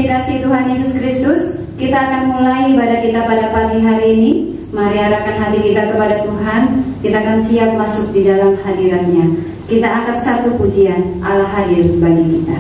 dikasihi Tuhan Yesus Kristus, kita akan mulai ibadah kita pada pagi hari ini. Mari arahkan hati kita kepada Tuhan. Kita akan siap masuk di dalam hadirat-Nya. Kita angkat satu pujian, Allah hadir bagi kita.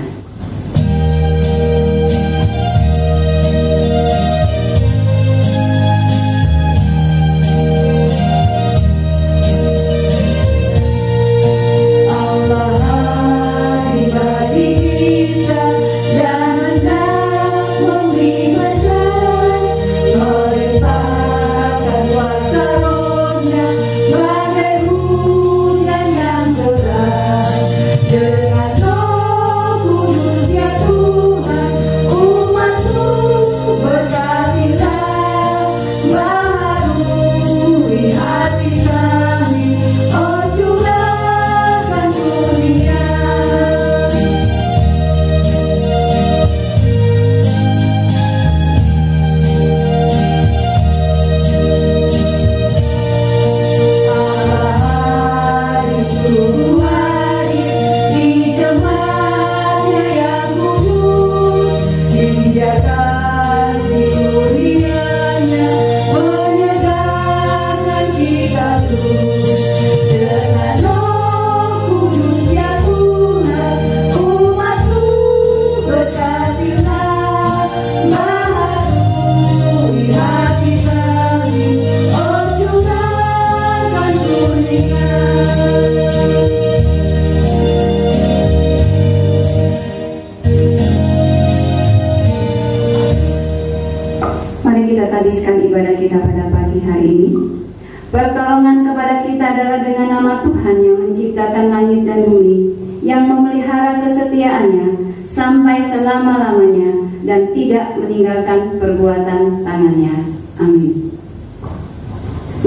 Habiskan ibadah kita pada pagi hari ini. Pertolongan kepada kita adalah dengan nama Tuhan yang menciptakan langit dan bumi, yang memelihara kesetiaannya sampai selama-lamanya dan tidak meninggalkan perbuatan tangannya. Amin.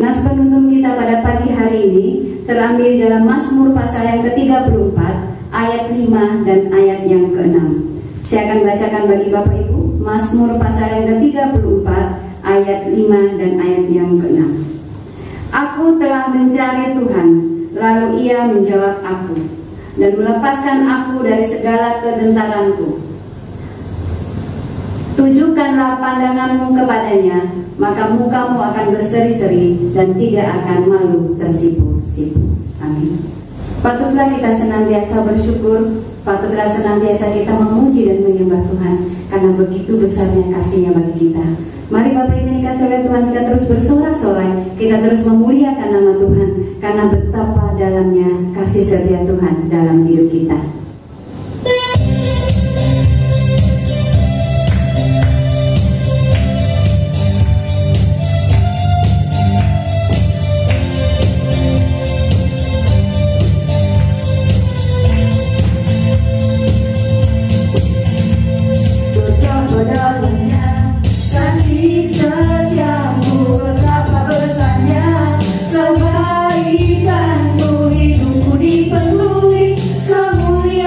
Nas penuntun kita pada pagi hari ini terambil dalam Mazmur pasal yang ke-34 ayat 5 dan ayat yang ke-6. Saya akan bacakan bagi Bapak Ibu Mazmur pasal yang ke-34 ayat 5 dan ayat yang ke-6. Aku telah mencari Tuhan, lalu Ia menjawab aku dan melepaskan aku dari segala kedentaranku. Tujukanlah pandanganmu kepadanya, maka mukamu akan berseri-seri dan tidak akan malu tersipu-sipu. Amin. Patutlah kita senantiasa bersyukur, patutlah senantiasa kita memuji dan menyembah Tuhan, karena begitu besarnya kasih-Nya bagi kita. Mari Bapak Ibu dikasih oleh Tuhan, kita terus bersorak-sorai, kita terus memuliakan nama Tuhan, karena betapa dalamnya kasih setia Tuhan dalam hidup kita. Kebaikanmu hidupku dipenuhi, kemuliaan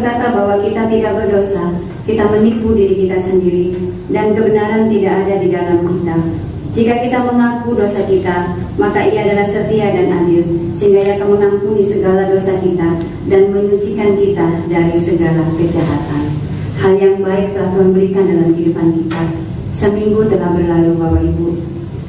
berkata bahwa kita tidak berdosa, kita menipu diri kita sendiri, dan kebenaran tidak ada di dalam kita. Jika kita mengaku dosa kita, maka Ia adalah setia dan adil, sehingga Ia akan mengampuni segala dosa kita dan menyucikan kita dari segala kejahatan. Hal yang baik telah Tuhan berikan dalam kehidupan kita. Seminggu telah berlalu, Bapak Ibu.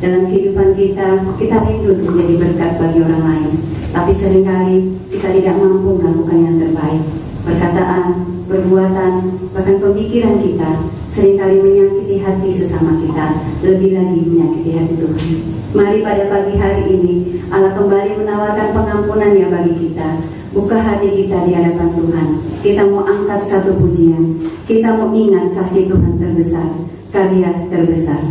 Dalam kehidupan kita rindu untuk menjadi berkat bagi orang lain, tapi seringkali kita tidak mampu melakukan yang terbaik. Perkataan, perbuatan, bahkan pemikiran kita seringkali menyakiti hati sesama kita, lebih lagi menyakiti hati Tuhan. Mari pada pagi hari ini Allah kembali menawarkan pengampunannya bagi kita. Buka hati kita di hadapan Tuhan. Kita mau angkat satu pujian. Kita mau ingat kasih Tuhan terbesar, karya terbesar.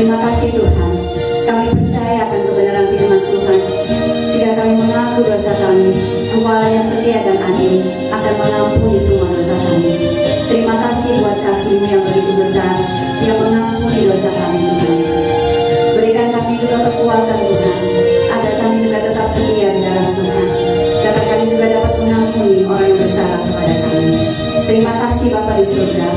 Terima kasih Tuhan, kami percaya akan kebenaran firman Tuhan, sehingga kami mengaku dosa kami. Engkau Allah yang setia dan adil akan mengampuni semua dosa kami. Terima kasih buat kasih-Mu yang begitu besar, yang mengampuni dosa kami Tuhan Yesus. Berikan kami juga kekuatan Tuhan, agar kami juga tetap setia di dalam Tuhan, agar kami juga dapat mengampuni orang yang bersalah kepada kami. Terima kasih Bapa di surga,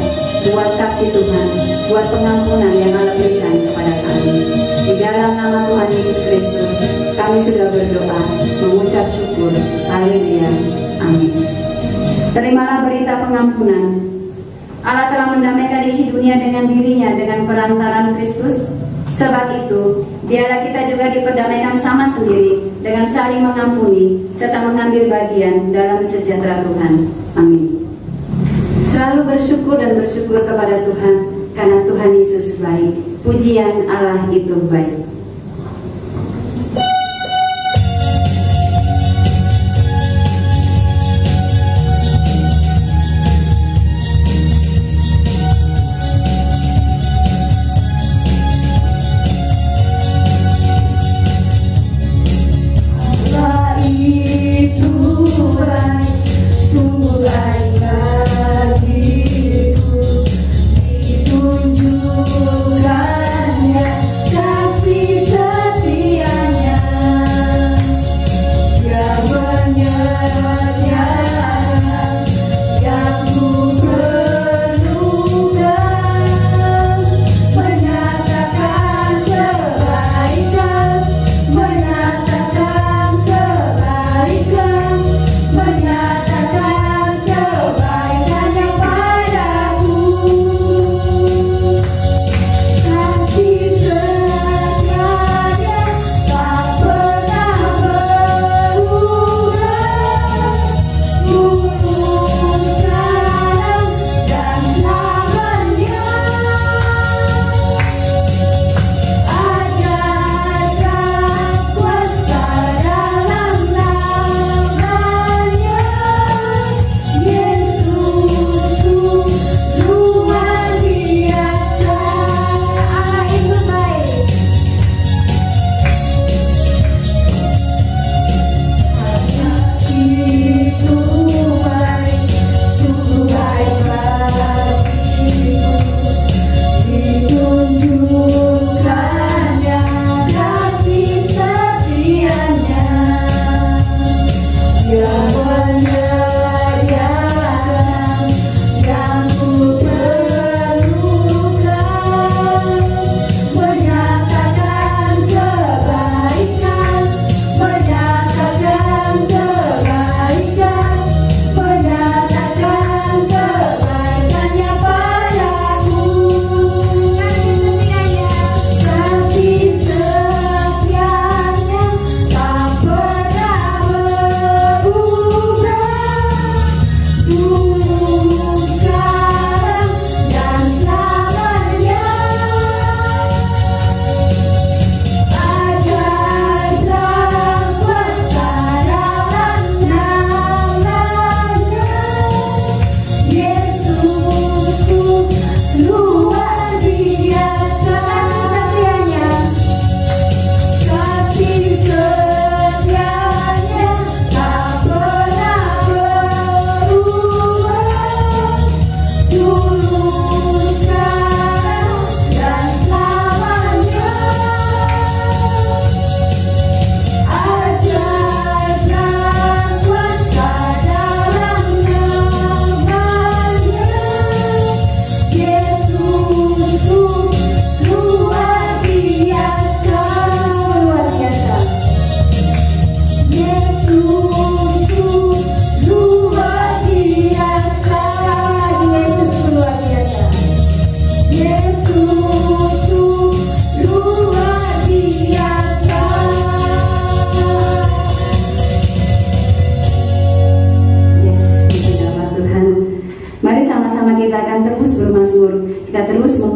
buat kasih Tuhan, buat pengampunan yang Allah berikan kepada kami. Di dalam nama Tuhan Yesus Kristus, kami sudah berdoa, mengucap syukur. Haleluya. Amin. Terimalah berita pengampunan. Allah telah mendamaikan isi dunia dengan dirinya dengan perantaraan Kristus. Sebab itu, biarlah kita juga diperdamaikan sama sendiri dengan saling mengampuni serta mengambil bagian dalam sejahtera Tuhan. Amin. Selalu bersyukur dan bersyukur kepada Tuhan, karena Tuhan Yesus baik. Pujian Allah itu baik.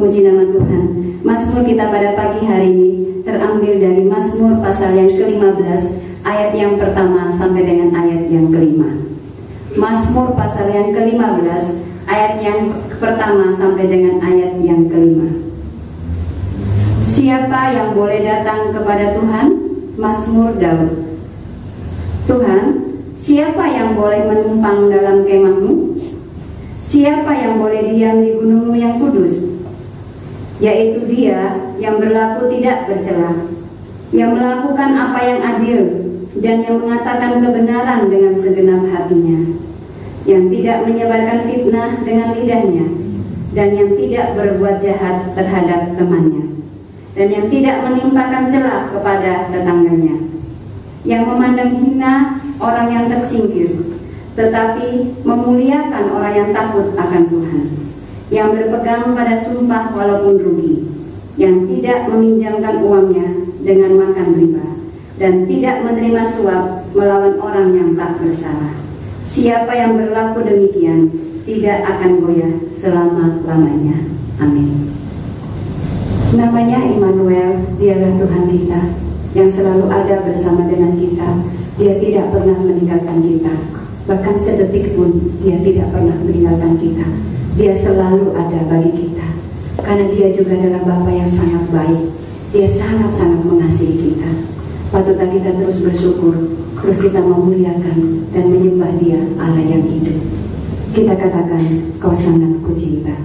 memuji nama Tuhan. Mazmur kita pada pagi hari ini terambil dari Mazmur pasal yang ke-15 ayat yang pertama sampai dengan ayat yang ke-5. Mazmur pasal yang ke-15 ayat yang pertama sampai dengan ayat yang ke-5. Siapa yang boleh datang kepada Tuhan? Mazmur Daud. Tuhan, siapa yang boleh menumpang dalam kemah-Mu? Siapa yang boleh diam di gunung-Mu yang kudus? Yaitu dia yang berlaku tidak bercela, yang melakukan apa yang adil, dan yang mengatakan kebenaran dengan segenap hatinya, yang tidak menyebarkan fitnah dengan lidahnya, dan yang tidak berbuat jahat terhadap temannya, dan yang tidak menimpakan celah kepada tetangganya, yang memandang hina orang yang tersingkir, tetapi memuliakan orang yang takut akan Tuhan, yang berpegang pada sumpah walaupun rugi, yang tidak meminjamkan uangnya dengan makan riba, dan tidak menerima suap melawan orang yang tak bersalah. Siapa yang berlaku demikian tidak akan goyah selama-lamanya. Amin. Namanya Immanuel, dialah Tuhan kita yang selalu ada bersama dengan kita. Dia tidak pernah meninggalkan kita, bahkan sedetik pun dia tidak pernah meninggalkan kita. Dia selalu ada bagi kita, karena dia juga adalah Bapa yang sangat baik. Dia sangat-sangat mengasihi kita. Patutlah kita terus bersyukur, terus kita memuliakan dan menyembah Dia, Allah yang hidup. Kita katakan, Kau sangat kucinta.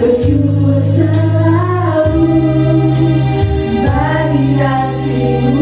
Bersyukur selalu bagi kasih-Mu.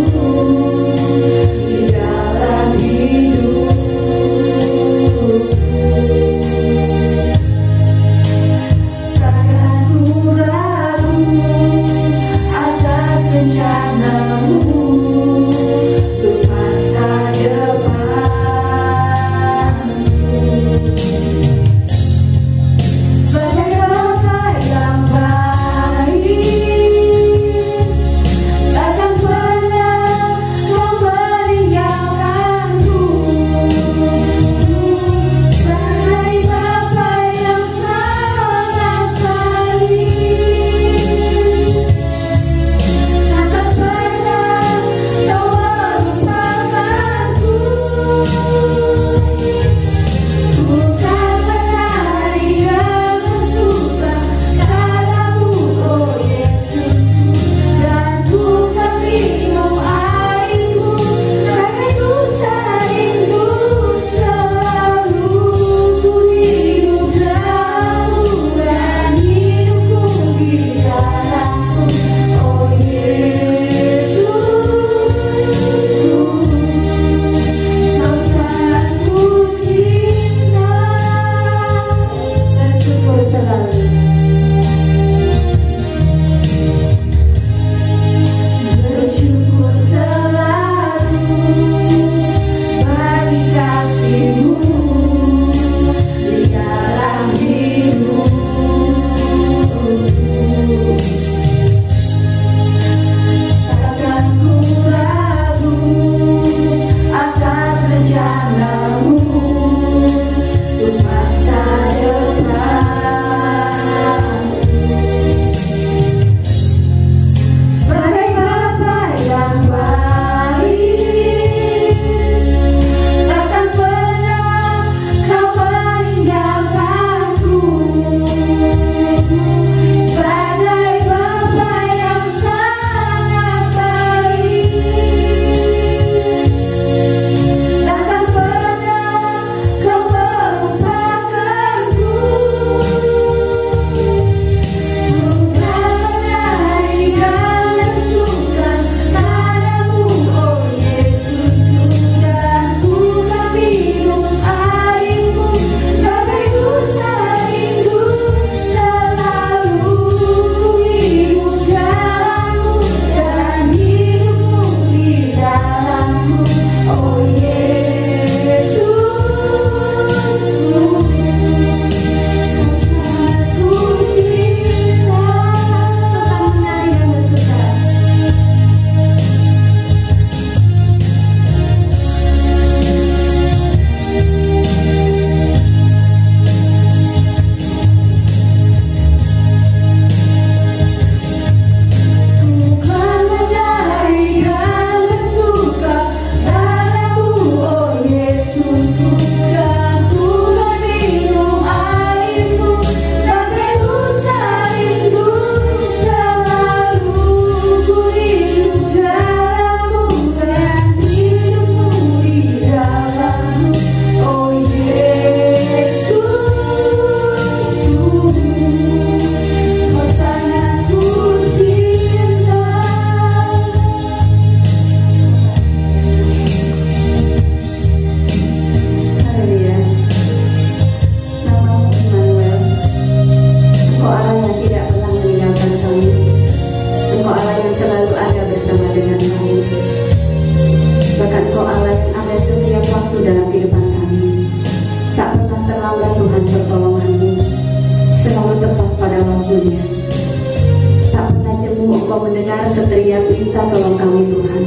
mendengar setiap minta tolong kami Tuhan.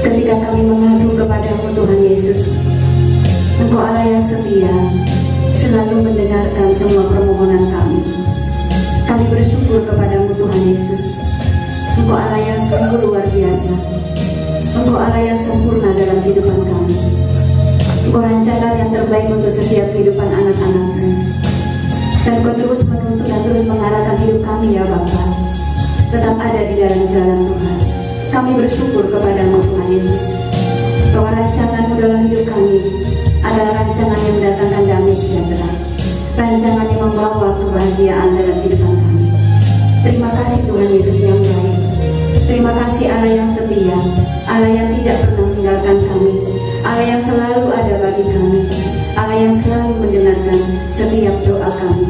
Ketika kami mengadu kepada-Mu Tuhan Yesus, Engkau Allah yang setia, selalu mendengarkan semua permohonan kami. Kami bersyukur kepada-Mu Tuhan Yesus. Engkau Allah yang sungguh luar biasa. Engkau Allah yang sempurna dalam kehidupan kami. Engkau rancangan yang terbaik untuk setiap kehidupan anak-anak-Mu. Dan Engkau terus menuntun dan terus mengarahkan hidup kami ya Bapa, tetap ada di dalam jalan Tuhan. Kami bersyukur kepada-Mu Tuhan Yesus, bahwa rancangan-Mu dalam hidup kami adalah rancangan yang mendatangkan damai sejahtera, rancangan yang membawa kebahagiaan dalam kehidupan kami. Terima kasih Tuhan Yesus yang baik. Terima kasih Allah yang setia, Allah yang tidak pernah meninggalkan kami, Allah yang selalu ada bagi kami, Allah yang selalu mendengarkan setiap doa kami.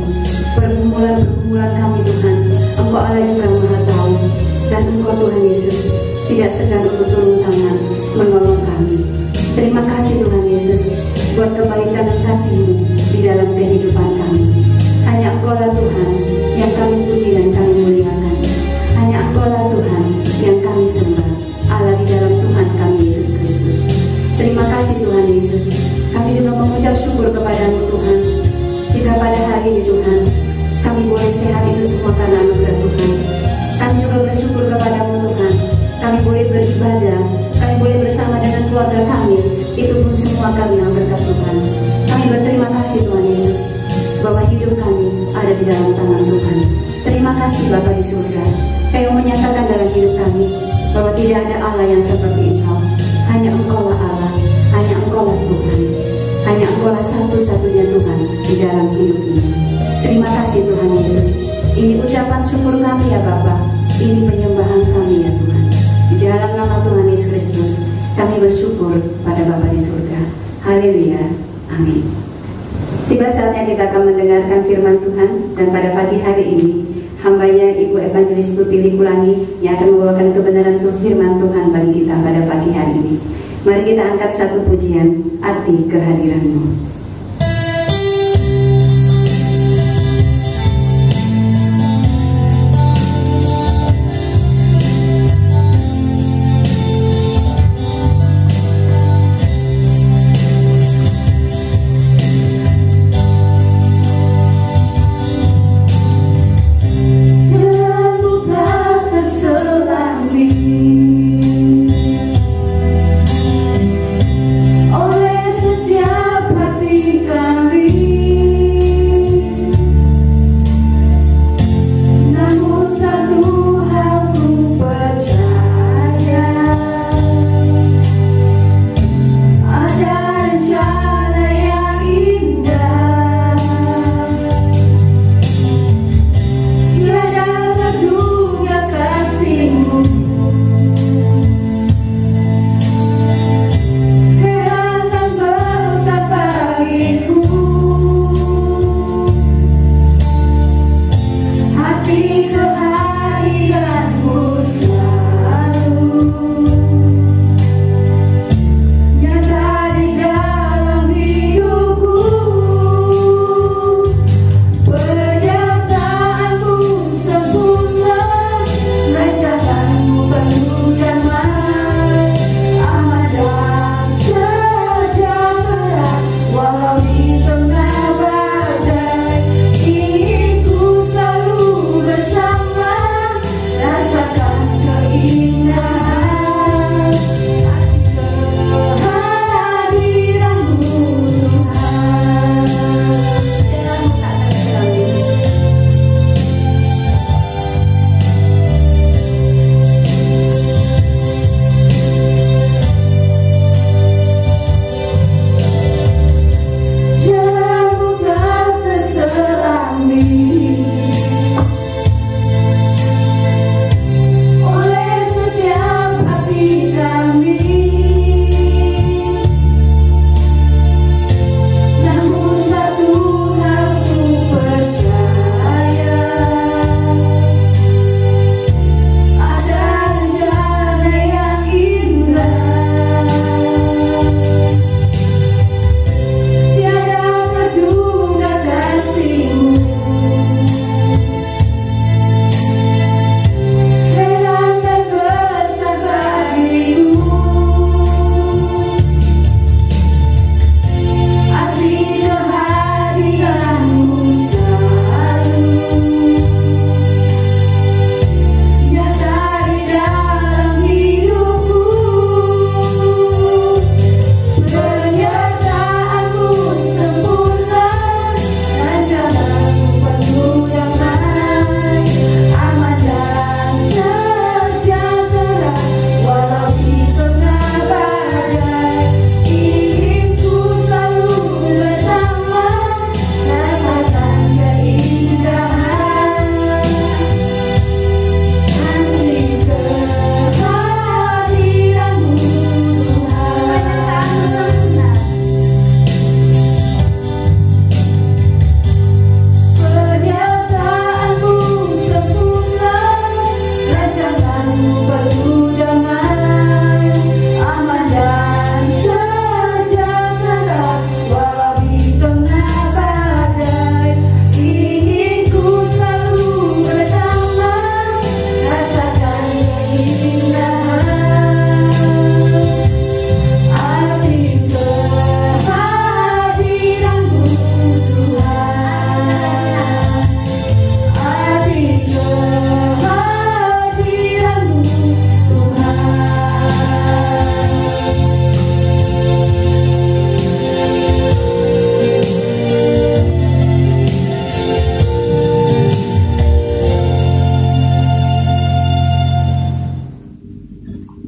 Pergumulan-pergumulan kami Tuhan, Engkau Allah juga Maha tahu, dan Engkau Tuhan Yesus tidak segan untuk turun tangan menolong kami. Terima kasih Tuhan Yesus buat kebaikan dan kasih-Mu di dalam kehidupan kami. Hanya Engkau lah Tuhan yang kami puji dan kami muliakan. Hanya Engkau lah Tuhan yang kami sembah, Allah di dalam Tuhan kami Yesus Kristus. Terima kasih Tuhan Yesus. Kami juga mengucap syukur kepada-Mu Tuhan, jika pada hari ini Tuhan kami boleh sehat itu semua karena anugerah Tuhan. Kami juga bersyukur kepada-Mu Tuhan, kami boleh beribadah, kami boleh bersama dengan keluarga kami, itu pun semua karena berkat Tuhan. Kami berterima kasih Tuhan Yesus, bahwa hidup kami ada di dalam tangan Tuhan. Terima kasih Bapa di surga, Kau menyatakan dalam hidup kami bahwa tidak ada Allah yang seperti Engkau. Hanya Engkau lah Allah, hanya Engkau lah Tuhan, hanya Engkau lah satu-satunya Tuhan di dalam hidup ini. Terima kasih Tuhan Yesus. Ini ucapan syukur kami ya Bapa, ini penyembahan kami ya Tuhan. Di dalam nama Tuhan Yesus Kristus kami bersyukur pada Bapa di surga. Haleluya, amin. Tiba saatnya kita akan mendengarkan firman Tuhan, dan pada pagi hari ini hambanya Ibu Evangelis Tuti Likulangi yang akan membawakan kebenaran firman Tuhan bagi kita pada pagi hari ini. Mari kita angkat satu pujian, arti kehadiran-Mu. Oleh setiap hati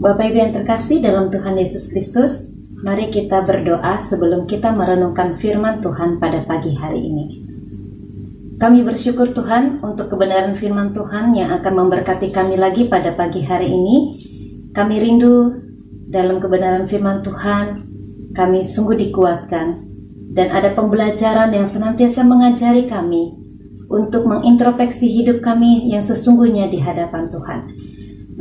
Bapak Ibu yang terkasih dalam Tuhan Yesus Kristus, mari kita berdoa sebelum kita merenungkan firman Tuhan pada pagi hari ini. Kami bersyukur Tuhan untuk kebenaran firman Tuhan yang akan memberkati kami lagi pada pagi hari ini. Kami rindu dalam kebenaran firman Tuhan, kami sungguh dikuatkan, dan ada pembelajaran yang senantiasa mengajari kami untuk mengintrospeksi hidup kami yang sesungguhnya di hadapan Tuhan.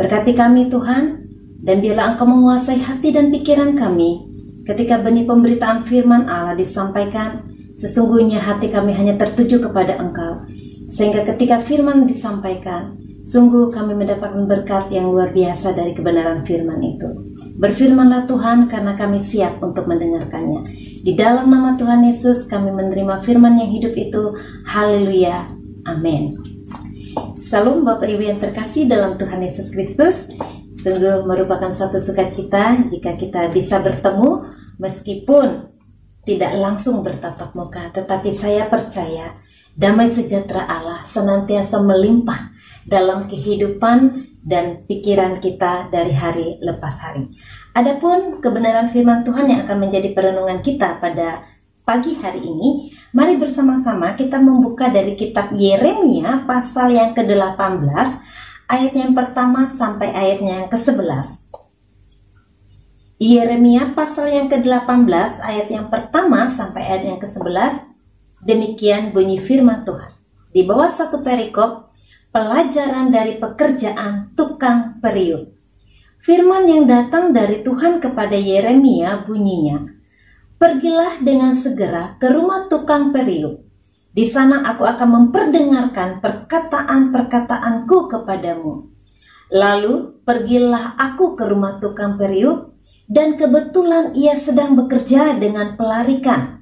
Berkati kami Tuhan, dan biarlah Engkau menguasai hati dan pikiran kami ketika benih pemberitaan firman Allah disampaikan. Sesungguhnya hati kami hanya tertuju kepada Engkau, sehingga ketika firman disampaikan, sungguh kami mendapatkan berkat yang luar biasa dari kebenaran firman itu. Berfirmanlah Tuhan, karena kami siap untuk mendengarkannya. Di dalam nama Tuhan Yesus kami menerima firman yang hidup itu. Haleluya, amin. Salam Bapak Ibu yang terkasih dalam Tuhan Yesus Kristus. Sungguh merupakan satu sukacita jika kita bisa bertemu meskipun tidak langsung bertatap muka, tetapi saya percaya damai sejahtera Allah senantiasa melimpah dalam kehidupan dan pikiran kita dari hari lepas hari. Adapun kebenaran firman Tuhan yang akan menjadi perenungan kita pada pagi hari ini, mari bersama-sama kita membuka dari kitab Yeremia pasal yang ke-18, ayat yang pertama sampai ayatnya yang ke-11. Yeremia pasal yang ke-18 ayat yang pertama sampai ayat yang ke-11. Demikian bunyi firman Tuhan. Di bawah satu perikop, pelajaran dari pekerjaan tukang periuk. Firman yang datang dari Tuhan kepada Yeremia bunyinya, "Pergilah dengan segera ke rumah tukang periuk. Di sana aku akan memperdengarkan perkataan-perkataanku kepadamu." Lalu pergilah aku ke rumah tukang periuk, dan kebetulan ia sedang bekerja dengan pelarikan.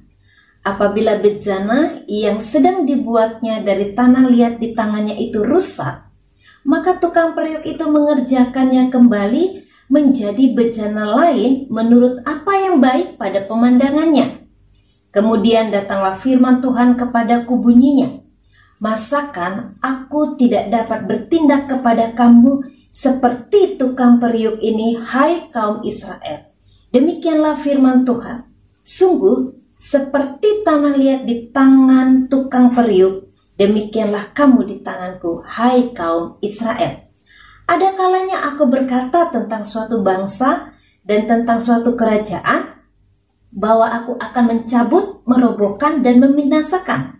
Apabila bejana yang sedang dibuatnya dari tanah liat di tangannya itu rusak, maka tukang periuk itu mengerjakannya kembali menjadi bejana lain menurut apa yang baik pada pemandangannya. Kemudian datanglah firman Tuhan kepadaku bunyinya, "Masakan aku tidak dapat bertindak kepada kamu seperti tukang periuk ini, hai kaum Israel? Demikianlah firman Tuhan, sungguh seperti tanah liat di tangan tukang periuk, demikianlah kamu di tanganku, hai kaum Israel." Ada kalanya aku berkata tentang suatu bangsa dan tentang suatu kerajaan, bahwa aku akan mencabut, merobohkan, dan membinasakan.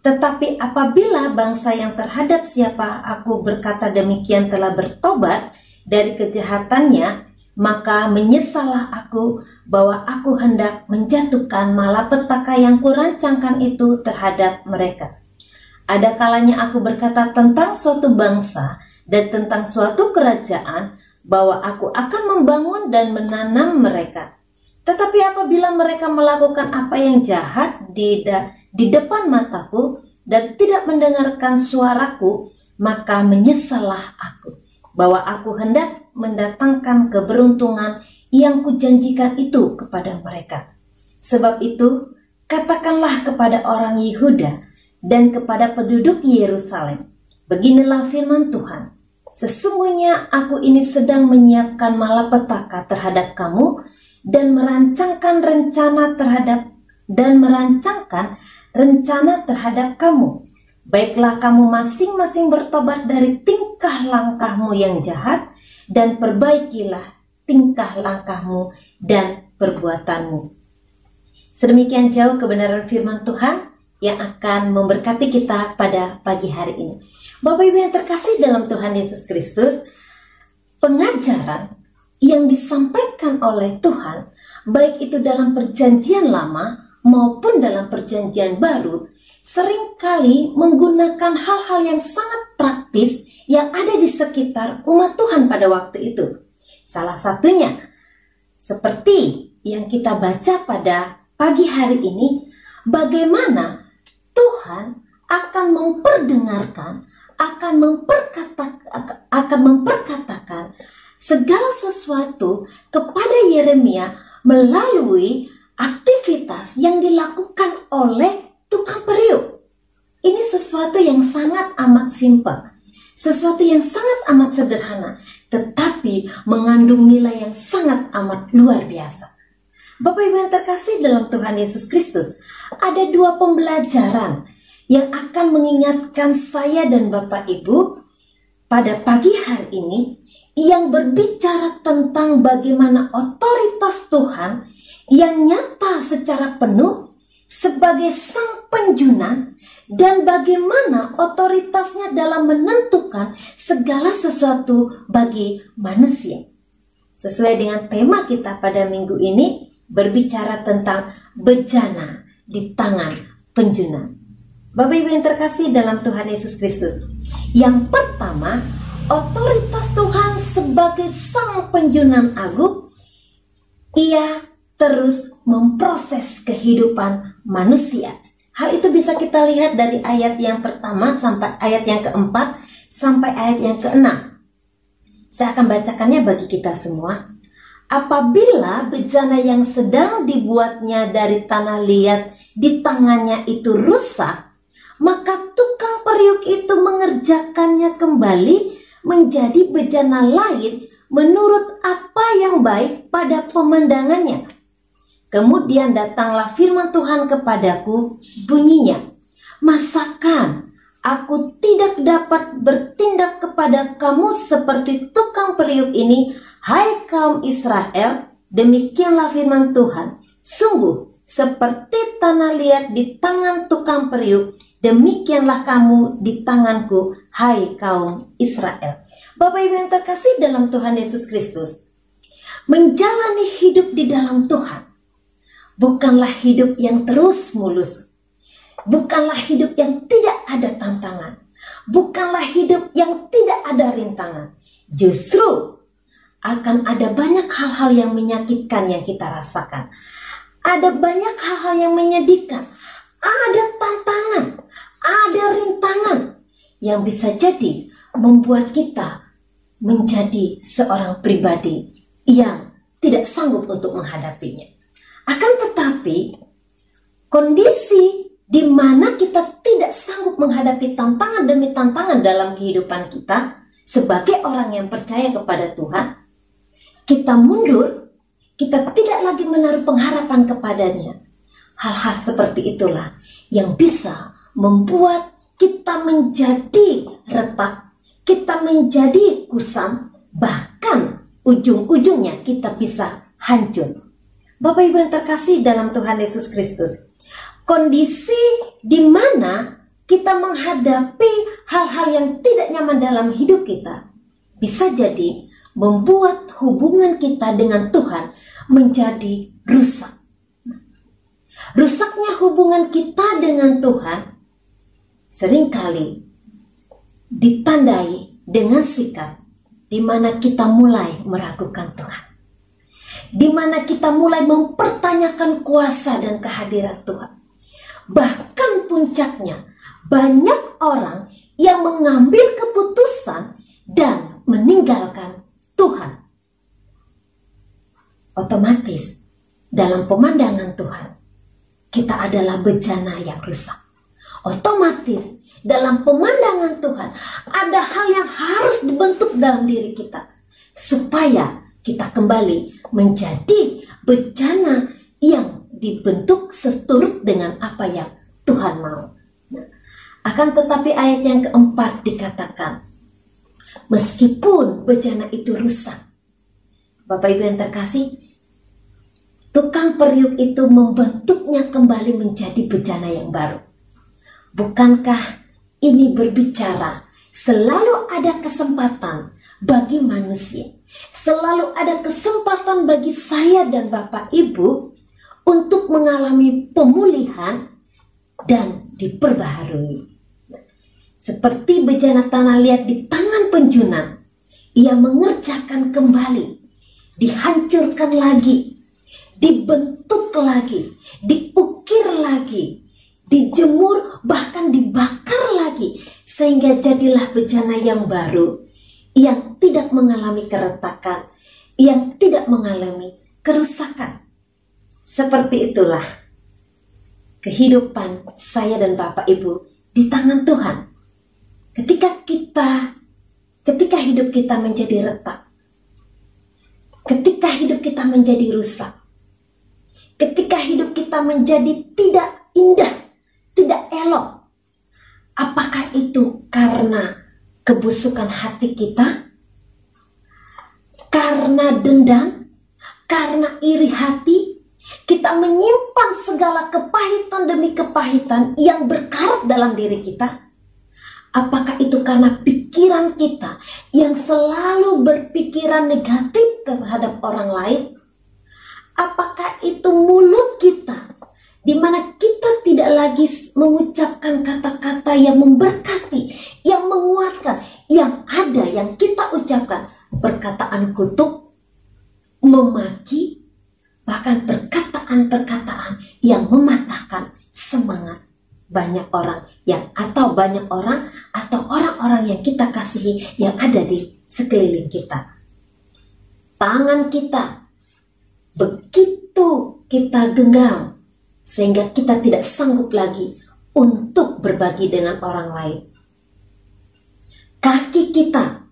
Tetapi apabila bangsa yang terhadap siapa aku berkata demikian telah bertobat dari kejahatannya, maka menyesallah aku bahwa aku hendak menjatuhkan malapetaka yang kurancangkan itu terhadap mereka. Ada kalanya aku berkata tentang suatu bangsa dan tentang suatu kerajaan, bahwa aku akan membangun dan menanam mereka. Tetapi apabila mereka melakukan apa yang jahat di depan mataku dan tidak mendengarkan suaraku, maka menyesallah aku bahwa aku hendak mendatangkan keberuntungan yang kujanjikan itu kepada mereka. Sebab itu, katakanlah kepada orang Yehuda dan kepada penduduk Yerusalem, beginilah firman Tuhan, sesungguhnya aku ini sedang menyiapkan malapetaka terhadap kamu, dan merancangkan rencana terhadap kamu. Baiklah kamu masing-masing bertobat dari tingkah langkahmu yang jahat, dan perbaikilah tingkah langkahmu dan perbuatanmu. Sedemikian jauh kebenaran firman Tuhan yang akan memberkati kita pada pagi hari ini. Bapak Ibu yang terkasih dalam Tuhan Yesus Kristus, pengajaran yang disampaikan oleh Tuhan, baik itu dalam perjanjian lama maupun dalam perjanjian baru, seringkali menggunakan hal-hal yang sangat praktis yang ada di sekitar umat Tuhan pada waktu itu. Salah satunya, seperti yang kita baca pada pagi hari ini, bagaimana Tuhan akan memperdengarkan, akan memperkatakan segala sesuatu kepada Yeremia melalui aktivitas yang dilakukan oleh tukang periuk. Ini sesuatu yang sangat amat simpel, sesuatu yang sangat amat sederhana, tetapi mengandung nilai yang sangat amat luar biasa. Bapak Ibu yang terkasih dalam Tuhan Yesus Kristus, ada dua pembelajaran yang akan mengingatkan saya dan Bapak Ibu pada pagi hari ini, yang berbicara tentang bagaimana otoritas Tuhan yang nyata secara penuh sebagai Sang Penjuna, dan bagaimana otoritasnya dalam menentukan segala sesuatu bagi manusia. Sesuai dengan tema kita pada minggu ini, berbicara tentang bejana di tangan penjuna. Bapak Ibu yang terkasih dalam Tuhan Yesus Kristus, yang pertama, otoritas Tuhan sebagai Sang Penjuna Agung, Ia terus memproses kehidupan manusia. Hal itu bisa kita lihat dari ayat yang pertama sampai ayat yang keempat sampai ayat yang keenam. Saya akan bacakannya bagi kita semua. Apabila bejana yang sedang dibuatnya dari tanah liat di tangannya itu rusak, maka tukang periuk itu mengerjakannya kembali menjadi bejana lain menurut apa yang baik pada pemandangannya. Kemudian datanglah firman Tuhan kepadaku, bunyinya, masakan aku tidak dapat bertindak kepada kamu seperti tukang periuk ini, hai kaum Israel? Demikianlah firman Tuhan, sungguh seperti tanah liat di tangan tukang periuk, demikianlah kamu di tanganku, hai kaum Israel. Bapak Ibu yang terkasih dalam Tuhan Yesus Kristus, menjalani hidup di dalam Tuhan bukanlah hidup yang terus mulus, bukanlah hidup yang tidak ada tantangan, bukanlah hidup yang tidak ada rintangan. Justru akan ada banyak hal-hal yang menyakitkan yang kita rasakan. Ada banyak hal-hal yang menyedihkan, ada tantangan, ada rintangan yang bisa jadi membuat kita menjadi seorang pribadi yang tidak sanggup untuk menghadapinya. Akan tetapi, kondisi di mana kita tidak sanggup menghadapi tantangan demi tantangan dalam kehidupan kita sebagai orang yang percaya kepada Tuhan, kita mundur, kita tidak lagi menaruh pengharapan kepadanya. Hal-hal seperti itulah yang bisa membuat kita menjadi retak, kita menjadi kusam, bahkan ujung-ujungnya kita bisa hancur. Bapak Ibu yang terkasih dalam Tuhan Yesus Kristus, kondisi di mana kita menghadapi hal-hal yang tidak nyaman dalam hidup kita bisa jadi membuat hubungan kita dengan Tuhan menjadi rusak. Rusaknya hubungan kita dengan Tuhan seringkali ditandai dengan sikap di mana kita mulai meragukan Tuhan, di mana kita mulai mempertanyakan kuasa dan kehadiran Tuhan. Bahkan puncaknya, banyak orang yang mengambil keputusan dan meninggalkan Tuhan. Otomatis dalam pemandangan Tuhan, kita adalah bejana yang rusak. Otomatis dalam pemandangan Tuhan, ada hal yang harus dibentuk dalam diri kita supaya kita kembali menjadi bejana yang dibentuk seturut dengan apa yang Tuhan mau. Akan tetapi ayat yang keempat dikatakan, meskipun bejana itu rusak, Bapak Ibu yang terkasih, tukang periuk itu membentuknya kembali menjadi bejana yang baru. Bukankah ini berbicara selalu ada kesempatan bagi manusia, selalu ada kesempatan bagi saya dan Bapak Ibu untuk mengalami pemulihan dan diperbaharui. Seperti bejana tanah liat di tangan penjuna, ia mengerjakan kembali, dihancurkan lagi, dibentuk lagi, diukir lagi, dijemur, bahkan dibakar lagi, sehingga jadilah bejana yang baru, yang tidak mengalami keretakan, yang tidak mengalami kerusakan. Seperti itulah kehidupan saya dan Bapak Ibu di tangan Tuhan. Ketika kita ketika hidup kita menjadi retak, ketika hidup kita menjadi rusak, ketika hidup kita menjadi tidak indah, tidak elok, apakah itu karena kebusukan hati kita? Karena dendam? Karena iri hati? Kita menyimpan segala kepahitan demi kepahitan yang berkarat dalam diri kita? Apakah itu karena pikiran kita yang selalu berpikiran negatif terhadap orang lain? Apakah itu mulut kita di mana kita tidak lagi mengucapkan kata-kata yang memberkati, yang menguatkan, yang ada yang kita ucapkan perkataan kutuk, memaki, bahkan perkataan-perkataan yang mematahkan semangat banyak orang atau orang-orang yang kita kasihi yang ada di sekeliling kita. Tangan kita begitu kita genggam sehingga kita tidak sanggup lagi untuk berbagi dengan orang lain. Kaki kita,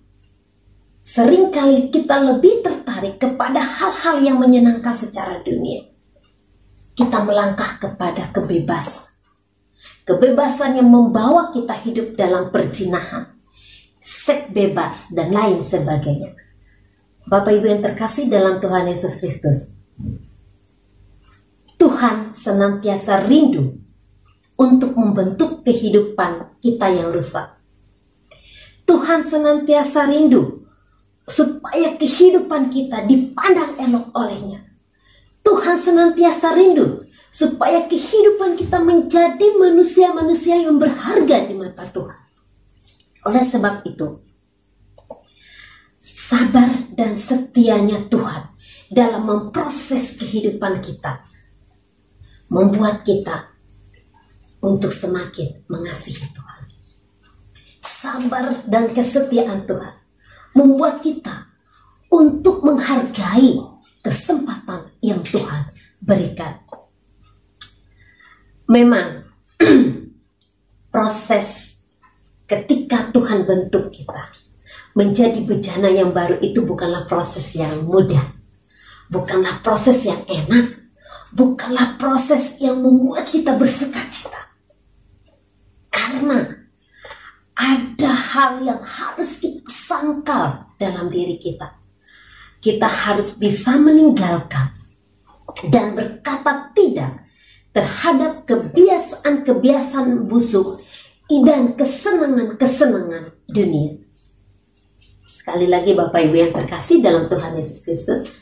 seringkali kita lebih tertarik kepada hal-hal yang menyenangkan secara dunia. Kita melangkah kepada kebebasan. Kebebasan yang membawa kita hidup dalam perzinahan, seks bebas, dan lain sebagainya. Bapak Ibu yang terkasih dalam Tuhan Yesus Kristus, Tuhan senantiasa rindu untuk membentuk kehidupan kita yang rusak. Tuhan senantiasa rindu supaya kehidupan kita dipandang elok olehnya. Tuhan senantiasa rindu supaya kehidupan kita menjadi manusia-manusia yang berharga di mata Tuhan. Oleh sebab itu, sabar dan setianya Tuhan dalam memproses kehidupan kita membuat kita untuk semakin mengasihi Tuhan. Sabar dan kesetiaan Tuhan membuat kita untuk menghargai kesempatan yang Tuhan berikan. Memang proses ketika Tuhan bentuk kita menjadi bejana yang baru itu bukanlah proses yang mudah, bukanlah proses yang enak, bukanlah proses yang membuat kita bersuka cita. Karena ada hal yang harus kita sangkal dalam diri kita. Kita harus bisa meninggalkan dan berkata tidak terhadap kebiasaan-kebiasaan busuk dan kesenangan-kesenangan dunia. Sekali lagi Bapak Ibu yang terkasih dalam Tuhan Yesus Kristus,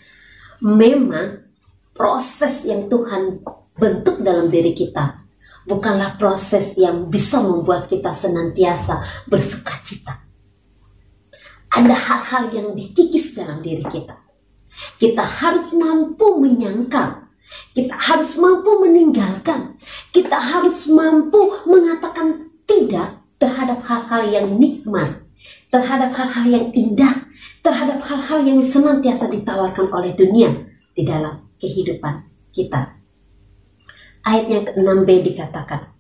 memang proses yang Tuhan bentuk dalam diri kita bukanlah proses yang bisa membuat kita senantiasa bersuka cita. Ada hal-hal yang dikikis dalam diri kita. Kita harus mampu menyangkal. Kita harus mampu meninggalkan. Kita harus mampu mengatakan tidak terhadap hal-hal yang nikmat, terhadap hal-hal yang indah, terhadap hal-hal yang senantiasa ditawarkan oleh dunia di dalam kehidupan kita. Ayat yang ke-6b dikatakan,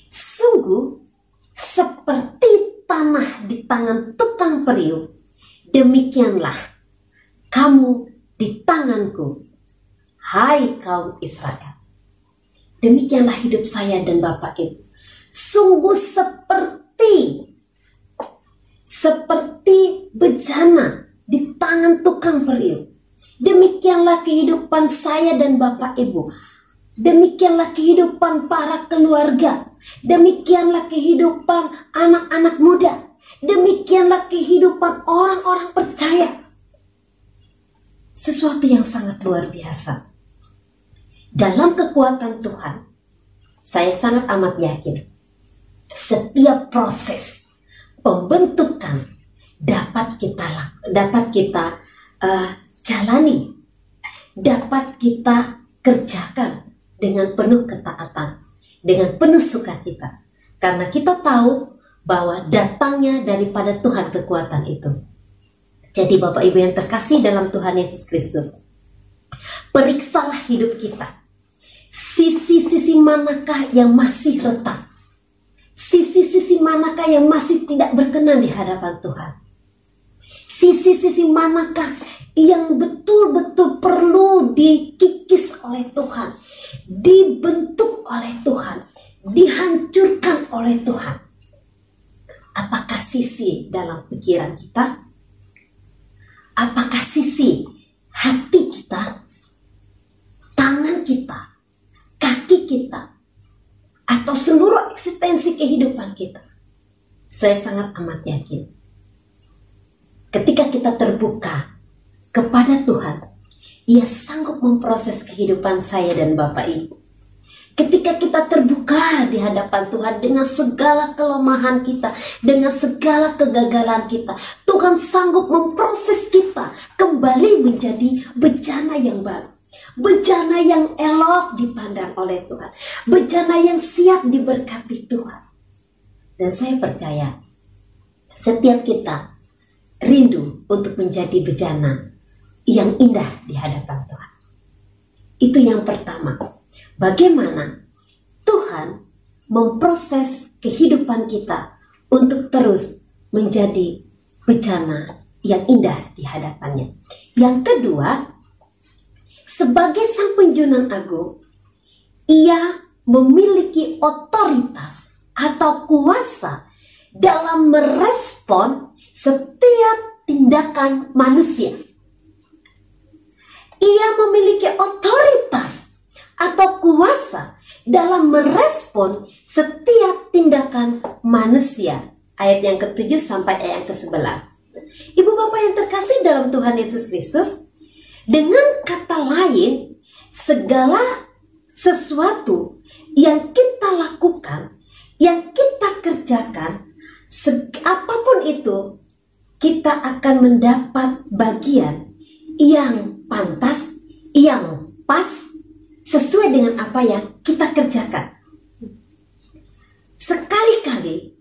sungguh seperti tanah di tangan tukang periuk, demikianlah kamu di tanganku, hai kaum Israel. Demikianlah hidup saya dan Bapak Ibu. Sungguh seperti bejana di tangan tukang periuk. Demikianlah kehidupan saya dan Bapak Ibu. Demikianlah kehidupan para keluarga. Demikianlah kehidupan anak-anak muda. Demikianlah kehidupan orang-orang percaya. Sesuatu yang sangat luar biasa. Dalam kekuatan Tuhan, saya sangat amat yakin setiap proses pembentukan dapat kita jalani, dapat kita kerjakan dengan penuh ketaatan, dengan penuh sukacita, karena kita tahu bahwa datangnya daripada Tuhan kekuatan itu. Jadi Bapak Ibu yang terkasih dalam Tuhan Yesus Kristus, periksalah hidup kita. Sisi-sisi manakah yang masih retak? Sisi-sisi manakah yang masih tidak berkenan di hadapan Tuhan? Sisi-sisi manakah yang betul-betul perlu dikikis oleh Tuhan, dibentuk oleh Tuhan, dihancurkan oleh Tuhan? Apakah sisi dalam pikiran kita? Apakah sisi hati kita, tangan kita, kaki kita, atau seluruh eksistensi kehidupan kita? Saya sangat amat yakin, ketika kita terbuka kepada Tuhan, Ia sanggup memproses kehidupan saya dan Bapak Ibu. Ketika kita terbuka di hadapan Tuhan dengan segala kelemahan kita, dengan segala kegagalan kita, Tuhan sanggup memproses kita kembali menjadi bejana yang baru. Bejana yang elok dipandang oleh Tuhan. Bejana yang siap diberkati Tuhan. Dan saya percaya, setiap kita rindu untuk menjadi bejana yang indah di hadapan Tuhan. Itu yang pertama. Bagaimana Tuhan memproses kehidupan kita untuk terus menjadi bejana yang indah di hadapannya. Yang kedua, sebagai Sang Penjunan Agung, Ia memiliki otoritas atau kuasa dalam merespon setiap tindakan manusia. Ia memiliki otoritas atau kuasa dalam merespon setiap tindakan manusia. Ayat yang ke-7 sampai ayat yang ke-11. Ibu bapak yang terkasih dalam Tuhan Yesus Kristus, dengan kata lain, segala sesuatu yang kita lakukan, yang kita kerjakan, apapun itu, kita akan mendapat bagian yang pantas, yang pas, sesuai dengan apa yang kita kerjakan. Sekali-kali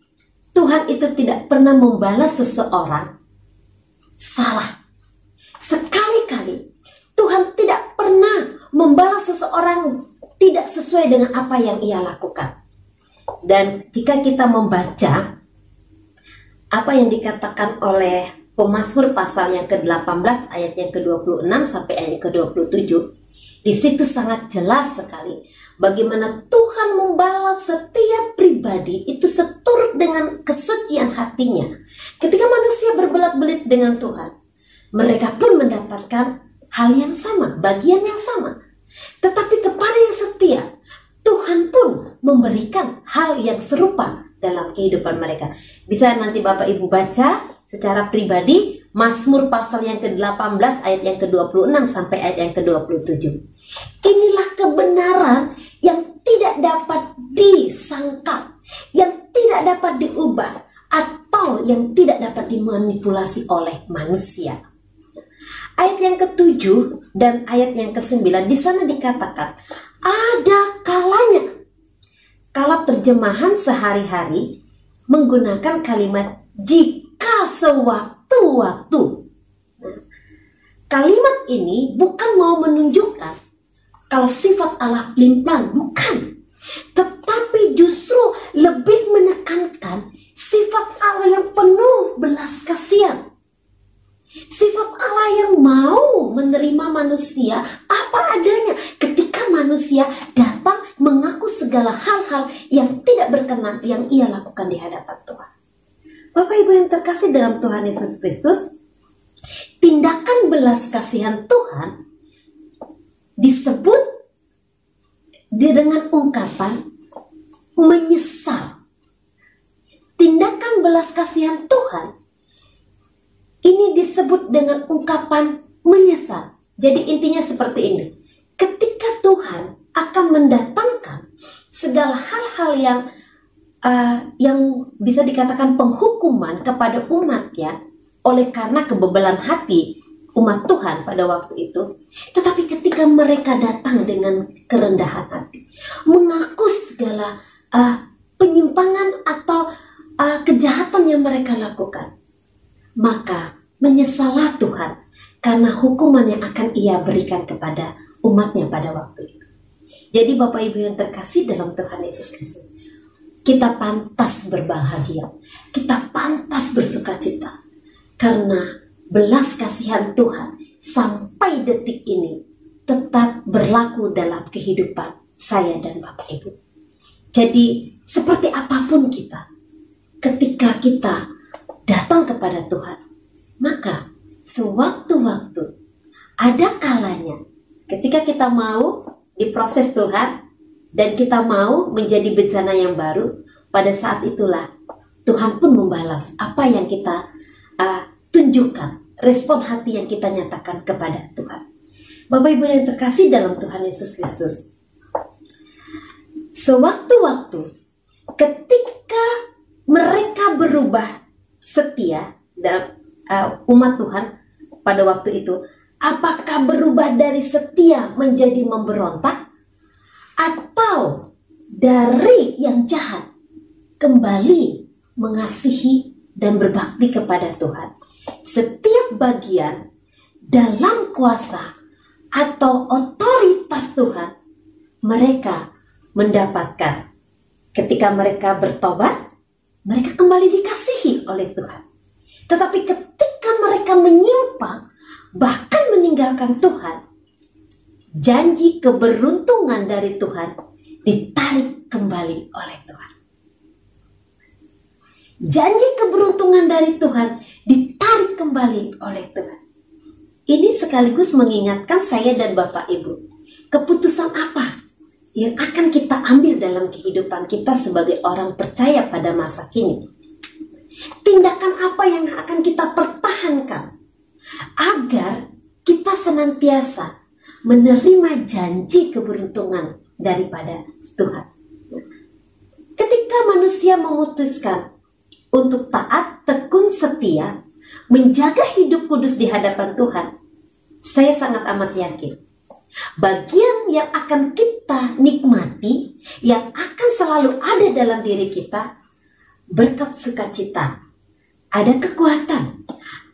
Tuhan itu tidak pernah membalas seseorang salah. Sekali-kali Tuhan tidak pernah membalas seseorang tidak sesuai dengan apa yang ia lakukan. Dan jika kita membaca apa yang dikatakan oleh Pemazmur pasal yang ke-18 ayat yang ke-26 sampai ayat yang ke-27, di situ sangat jelas sekali bagaimana Tuhan membalas setiap pribadi itu seturut dengan kesucian hatinya. Ketika manusia berbelat-belit dengan Tuhan, mereka pun mendapatkan hal yang sama, bagian yang sama. Tetapi kepada yang setia, Tuhan pun memberikan hal yang serupa dalam kehidupan mereka. Bisa nanti Bapak Ibu baca secara pribadi Mazmur pasal yang ke-18 ayat yang ke-26 sampai ayat yang ke-27. Inilah kebenaran yang tidak dapat disangkal, yang tidak dapat diubah, atau yang tidak dapat dimanipulasi oleh manusia. Ayat yang ke-7 dan ayat yang ke-9 di sana dikatakan, ada kalanya. Kalau terjemahan sehari-hari menggunakan kalimat jika sewaktu-waktu. Kalimat ini bukan mau menunjukkan kalau sifat Allah pelin-pelan, bukan. Tetapi justru lebih menekankan sifat Allah yang penuh belas kasihan. Sifat Allah yang mau menerima manusia apa adanya ketika manusia datang mengaku segala hal-hal yang tidak berkenan yang ia lakukan di hadapan Tuhan. Bapak Ibu yang terkasih dalam Tuhan Yesus Kristus, tindakan belas kasihan Tuhan disebut dengan ungkapan menyesal. Tindakan belas kasihan Tuhan ini disebut dengan ungkapan menyesal. Jadi intinya seperti ini. Ketika Tuhan akan mendatangkan segala hal-hal yang bisa dikatakan penghukuman kepada umatnya oleh karena kebebalan hati umat Tuhan pada waktu itu. Tetapi ketika mereka datang dengan kerendahan hati, mengaku segala penyimpangan atau kejahatan yang mereka lakukan, maka menyesallah Tuhan karena hukuman yang akan ia berikan kepada umatnya pada waktu itu. Jadi Bapak Ibu yang terkasih dalam Tuhan Yesus Kristus, kita pantas berbahagia, kita pantas bersukacita karena belas kasihan Tuhan sampai detik ini tetap berlaku dalam kehidupan saya dan Bapak Ibu. Jadi seperti apapun kita, ketika kita datang kepada Tuhan, maka sewaktu-waktu ada kalanya ketika kita mau diproses Tuhan dan kita mau menjadi bencana yang baru, pada saat itulah Tuhan pun membalas apa yang kita tunjukkan, respon hati yang kita nyatakan kepada Tuhan. Bapak Ibu yang terkasih dalam Tuhan Yesus Kristus, sewaktu-waktu ketika mereka berubah setia dalam umat Tuhan pada waktu itu, apakah berubah dari setia menjadi memberontak, atau dari yang jahat kembali mengasihi dan berbakti kepada Tuhan? Setiap bagian dalam kuasa atau otoritas Tuhan mereka mendapatkan. Ketika mereka bertobat, mereka kembali dikasihi oleh Tuhan. Tetapi ketika mereka menyimpang, bahkan meninggalkan Tuhan, janji keberuntungan dari Tuhan ditarik kembali oleh Tuhan. Janji keberuntungan dari Tuhan ditarik kembali oleh Tuhan. Ini sekaligus mengingatkan saya dan Bapak Ibu, keputusan apa yang akan kita ambil dalam kehidupan kita sebagai orang percaya pada masa kini. Tindakan apa yang akan kita pertahankan agar kita senantiasa menerima janji keberuntungan daripada Tuhan. Ketika manusia memutuskan untuk taat, tekun, setia, menjaga hidup kudus di hadapan Tuhan, saya sangat amat yakin bagian yang akan kita nikmati, yang akan selalu ada dalam diri kita, berkat sukacita, ada kekuatan,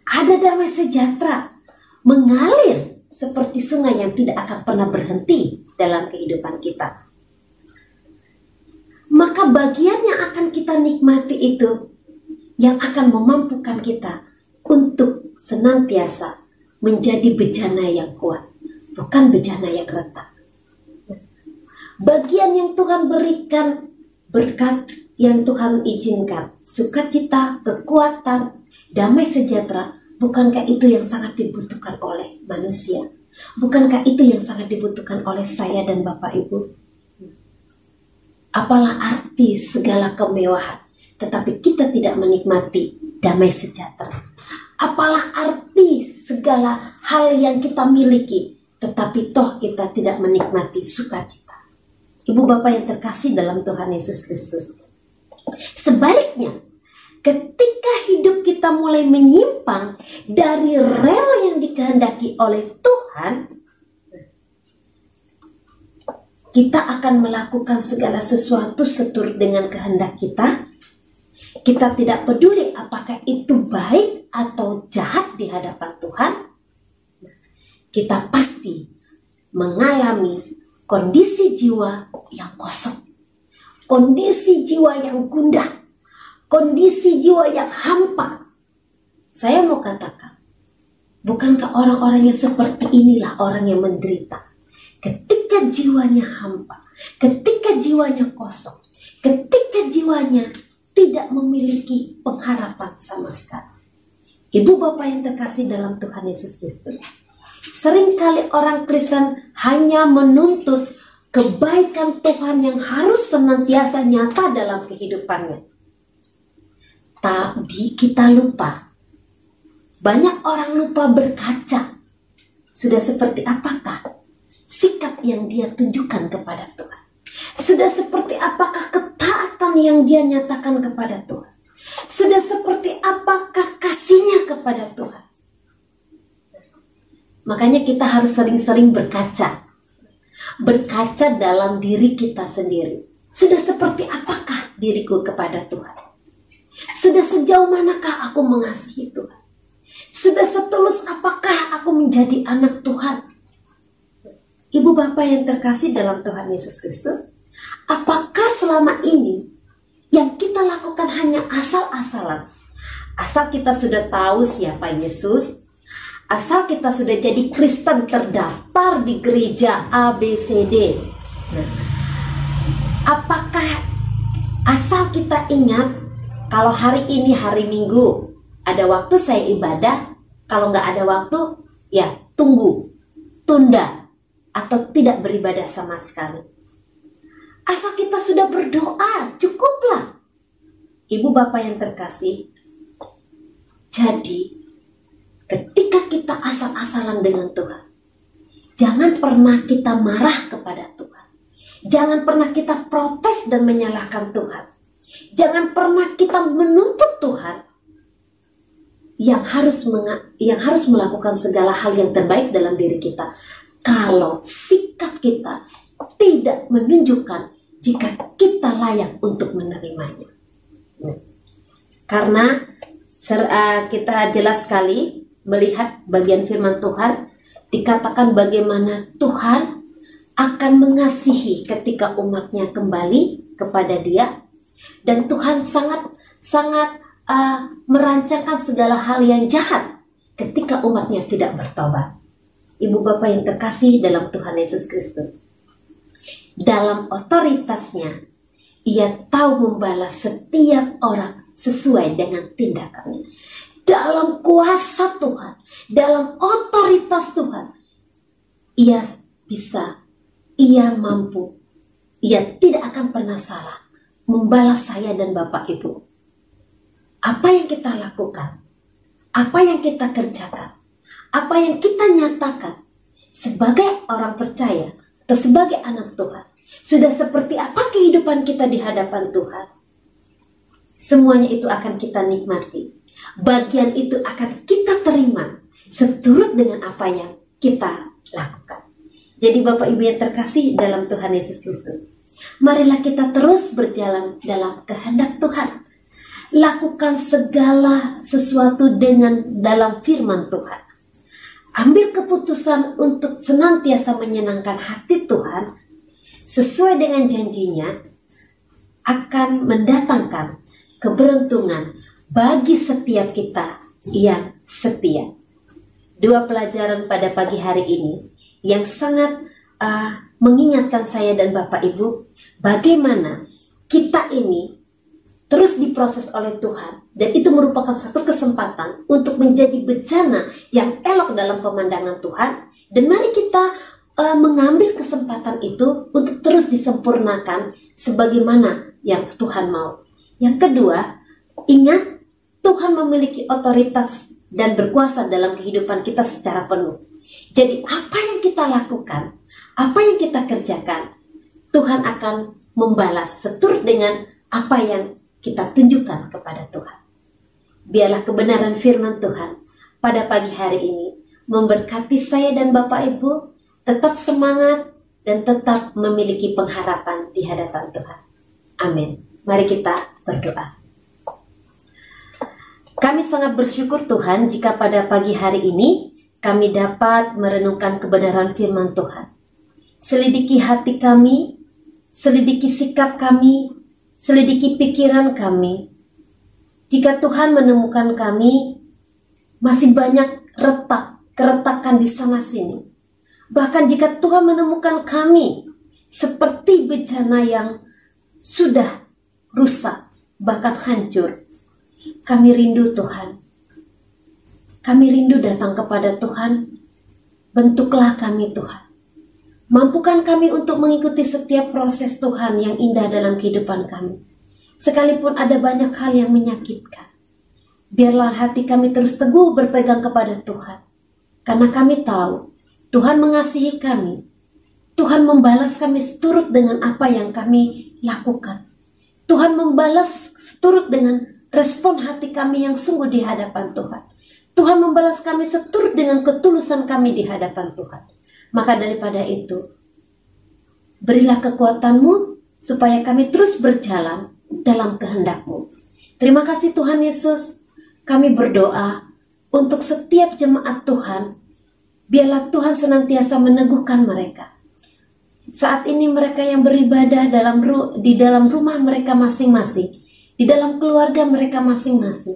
ada damai sejahtera, mengalir seperti sungai yang tidak akan pernah berhenti dalam kehidupan kita. Maka bagian yang akan kita nikmati itu yang akan memampukan kita untuk senantiasa menjadi bejana yang kuat, bukan bejana yang retak. Bagian yang Tuhan berikan, berkat yang Tuhan izinkan, sukacita, kekuatan, damai sejahtera, bukankah itu yang sangat dibutuhkan oleh manusia? Bukankah itu yang sangat dibutuhkan oleh saya dan Bapak Ibu? Apalah arti segala kemewahan tetapi kita tidak menikmati damai sejahtera? Apalah arti segala hal yang kita miliki tetapi toh kita tidak menikmati sukacita? Ibu Bapak yang terkasih dalam Tuhan Yesus Kristus, sebaliknya, ketika hidup kita mulai menyimpang dari rel yang dikehendaki oleh Tuhan, kita akan melakukan segala sesuatu seturut dengan kehendak kita. Kita tidak peduli apakah itu baik atau jahat di hadapan Tuhan. Kita pasti mengalami kondisi jiwa yang kosong, kondisi jiwa yang gundah, kondisi jiwa yang hampa. Saya mau katakan, bukankah orang-orang yang seperti inilah orang yang menderita? Ketika jiwanya hampa, ketika jiwanya kosong, ketika jiwanya tidak memiliki pengharapan sama sekali. Ibu Bapak yang terkasih dalam Tuhan Yesus Kristus, seringkali orang Kristen hanya menuntut kebaikan Tuhan yang harus senantiasa nyata dalam kehidupannya. Tapi kita lupa, banyak orang lupa berkaca. Sudah seperti apakah sikap yang dia tunjukkan kepada Tuhan? Sudah seperti apakah ketaatan yang dia nyatakan kepada Tuhan? Sudah seperti apakah kasihnya kepada Tuhan? Makanya kita harus sering-sering berkaca. Berkaca dalam diri kita sendiri. Sudah seperti apakah diriku kepada Tuhan? Sudah sejauh manakah aku mengasihi Tuhan? Sudah setulus apakah aku menjadi anak Tuhan? Ibu Bapak yang terkasih dalam Tuhan Yesus Kristus, apakah selama ini yang kita lakukan hanya asal-asalan? Asal kita sudah tahu siapa Yesus, asal kita sudah jadi Kristen terdaftar di gereja ABCD. Nah, apakah asal kita ingat kalau hari ini hari Minggu, ada waktu saya ibadah, kalau nggak ada waktu, ya tunda, atau tidak beribadah sama sekali. Asal kita sudah berdoa, cukuplah. Ibu bapak yang terkasih, jadi ketika kita asal-asalan dengan Tuhan, jangan pernah kita marah kepada Tuhan. Jangan pernah kita protes dan menyalahkan Tuhan. Jangan pernah kita menuntut Tuhan yang harus melakukan segala hal yang terbaik dalam diri kita. Kalau sikap kita tidak menunjukkan jika kita layak untuk menerimanya. Karena kita jelas sekali melihat bagian firman Tuhan, dikatakan bagaimana Tuhan akan mengasihi ketika umatnya kembali kepada Dia, dan Tuhan sangat merancangkan segala hal yang jahat ketika umatnya tidak bertobat. Ibu bapak yang terkasih dalam Tuhan Yesus Kristus, dalam otoritasnya Ia tahu membalas setiap orang sesuai dengan tindakannya. Dalam kuasa Tuhan, dalam otoritas Tuhan, Ia bisa, Ia mampu, Ia tidak akan pernah salah membalas saya dan Bapak Ibu. Apa yang kita lakukan, apa yang kita kerjakan, apa yang kita nyatakan sebagai orang percaya atau sebagai anak Tuhan, sudah seperti apa kehidupan kita di hadapan Tuhan, semuanya itu akan kita nikmati. Bagian itu akan kita terima seturut dengan apa yang kita lakukan. Jadi Bapak Ibu yang terkasih dalam Tuhan Yesus Kristus, marilah kita terus berjalan dalam kehendak Tuhan. Lakukan segala sesuatu dalam firman Tuhan. Ambil keputusan untuk senantiasa menyenangkan hati Tuhan sesuai dengan janjinya, akan mendatangkan keberuntungan bagi setiap kita yang setia. Dua pelajaran pada pagi hari ini yang sangat mengingatkan saya dan Bapak Ibu, bagaimana kita ini terus diproses oleh Tuhan, dan itu merupakan satu kesempatan untuk menjadi bejana yang elok dalam pemandangan Tuhan. Dan mari kita mengambil kesempatan itu untuk terus disempurnakan sebagaimana yang Tuhan mau. Yang kedua, ingat Tuhan memiliki otoritas dan berkuasa dalam kehidupan kita secara penuh. Jadi apa yang kita lakukan, apa yang kita kerjakan, Tuhan akan membalas seturut dengan apa yang kita tunjukkan kepada Tuhan. Biarlah kebenaran firman Tuhan pada pagi hari ini memberkati saya dan Bapak Ibu, tetap semangat dan tetap memiliki pengharapan di hadapan Tuhan. Amin. Mari kita berdoa. Kami sangat bersyukur Tuhan jika pada pagi hari ini kami dapat merenungkan kebenaran firman Tuhan. Selidiki hati kami, selidiki sikap kami, selidiki pikiran kami. Jika Tuhan menemukan kami masih banyak keretakan di sana sini, bahkan jika Tuhan menemukan kami seperti bejana yang sudah rusak, bahkan hancur, kami rindu Tuhan. Kami rindu datang kepada Tuhan. Bentuklah kami Tuhan. Mampukan kami untuk mengikuti setiap proses Tuhan yang indah dalam kehidupan kami. Sekalipun ada banyak hal yang menyakitkan, biarlah hati kami terus teguh berpegang kepada Tuhan. Karena kami tahu Tuhan mengasihi kami. Tuhan membalas kami seturut dengan apa yang kami lakukan. Tuhan membalas seturut dengan respon hati kami yang sungguh di hadapan Tuhan. Tuhan membalas kami seturut dengan ketulusan kami di hadapan Tuhan. Maka daripada itu, berilah kekuatan-Mu supaya kami terus berjalan dalam kehendak-Mu. Terima kasih Tuhan Yesus. Kami berdoa untuk setiap jemaat Tuhan. Biarlah Tuhan senantiasa meneguhkan mereka. Saat ini mereka yang beribadah di dalam rumah mereka masing-masing, di dalam keluarga mereka masing-masing.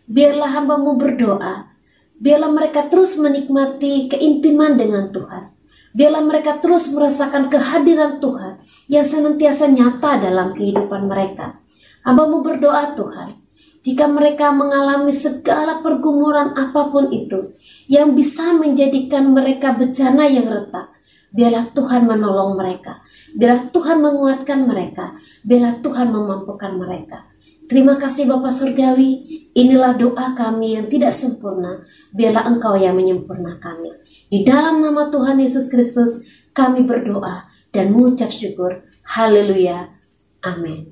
Biarlah hamba-Mu berdoa, Biarlah mereka terus menikmati keintiman dengan Tuhan. Biarlah mereka terus merasakan kehadiran Tuhan yang senantiasa nyata dalam kehidupan mereka. Hamba-Mu berdoa Tuhan, jika mereka mengalami segala pergumulan apapun itu yang bisa menjadikan mereka bencana yang retak, biarlah Tuhan menolong mereka. Biarlah Tuhan menguatkan mereka. Biarlah Tuhan memampukan mereka. Terima kasih Bapa Surgawi, inilah doa kami yang tidak sempurna, biarlah Engkau yang menyempurnakannya. Di dalam nama Tuhan Yesus Kristus, kami berdoa dan mengucap syukur. Haleluya. Amin.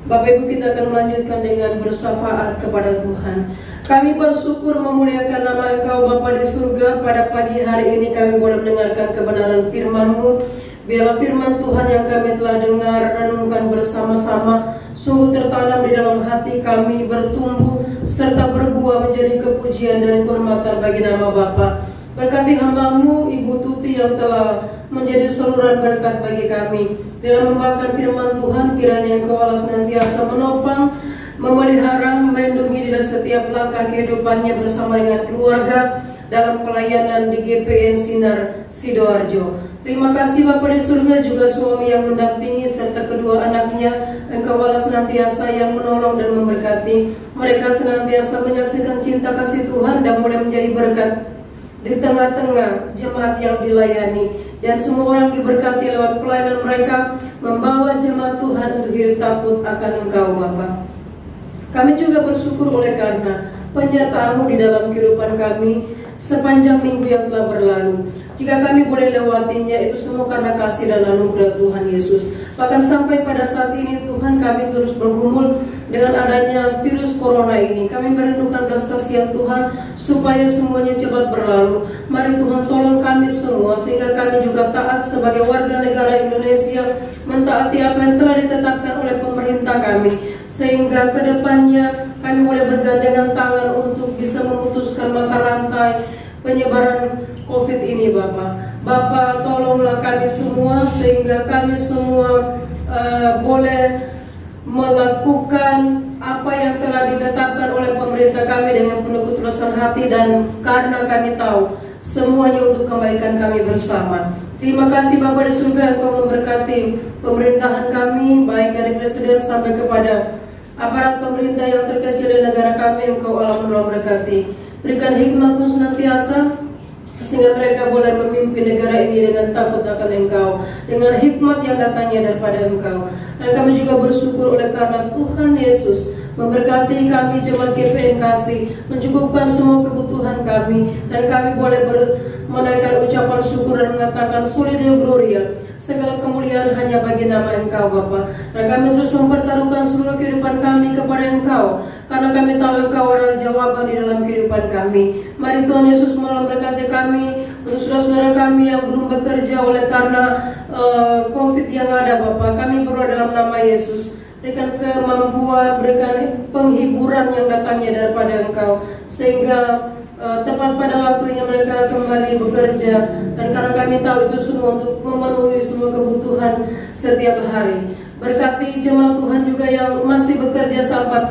Bapak Ibu, kita akan melanjutkan dengan bersyafaat kepada Tuhan. Kami bersyukur memuliakan nama Engkau Bapa di surga. Pada pagi hari ini kami boleh mendengarkan kebenaran firman-Mu. Biarlah firman Tuhan yang kami telah dengar, renungkan bersama-sama, sungguh tertanam di dalam hati kami, bertumbuh serta berbuah menjadi kepujian dan kehormatan bagi nama Bapa. Berkati hamba-Mu Ibu Tuti yang telah menjadi saluran berkat bagi kami dalam membawakan firman Tuhan. Kiranya Engkau Allah senantiasa menopang, memelihara, melindungi di setiap langkah kehidupannya bersama dengan keluarga dalam pelayanan di GPN Sinar Sidoarjo. Terima kasih Bapa di surga, juga suami yang mendampingi serta kedua anaknya. Engkau Allah senantiasa yang menolong dan memberkati. Mereka senantiasa menyaksikan cinta kasih Tuhan dan mulai menjadi berkat di tengah-tengah jemaat yang dilayani. Dan semua orang diberkati lewat pelayanan mereka, membawa jemaat Tuhan untuk hidup takut akan Engkau Bapa. Kami juga bersyukur oleh karena penyertaan-Mu di dalam kehidupan kami sepanjang minggu yang telah berlalu. Jika kami boleh lewatinya, itu semua karena kasih dan anugerah Tuhan Yesus. Bahkan sampai pada saat ini Tuhan, kami terus bergumul dengan adanya virus corona ini. Kami merindukan belas kasihan Tuhan supaya semuanya cepat berlalu. Mari Tuhan tolong kami semua sehingga kami juga taat sebagai warga negara Indonesia, mentaati apa yang telah ditetapkan oleh pemerintah kami, sehingga kedepannya kami boleh bergandengan tangan untuk bisa memutuskan mata rantai penyebaran COVID ini Bapak. Bapak tolonglah kami semua sehingga kami semua boleh melakukan apa yang telah ditetapkan oleh pemerintah kami dengan penuh ketulusan hati, dan karena kami tahu semuanya untuk kebaikan kami bersama. Terima kasih Bapa di surga, Engkau memberkati pemerintahan kami, baik dari presiden sampai kepada aparat pemerintah yang terkecil di negara kami. Engkau Allah memberkati. Berikan hikmat-Mu senantiasa sehingga mereka boleh memimpin negara ini dengan takut akan Engkau, dengan hikmat yang datangnya daripada Engkau. Dan kami juga bersyukur oleh karena Tuhan Yesus memberkati kami jemaat GPN Kasih, mencukupkan semua kebutuhan kami, dan kami boleh menaikkan ucapan syukur dan mengatakan Soli Deo Gloria, segala kemuliaan hanya bagi nama Engkau Bapa. Dan kami terus mempertaruhkan seluruh kehidupan kami kepada Engkau, karena kami tahu Engkau adalah jawaban di dalam kehidupan kami. Mari Tuhan Yesus memberkati kami, untuk saudara-saudara kami yang belum bekerja oleh karena COVID yang ada Bapa. Kami berdoa dalam nama Yesus, berikan kemampuan, berikan penghiburan yang datangnya daripada Engkau, sehingga tepat pada waktunya mereka kembali bekerja. Dan karena kami tahu itu semua untuk memenuhi semua kebutuhan setiap hari. Berkati jemaat Tuhan juga yang masih bekerja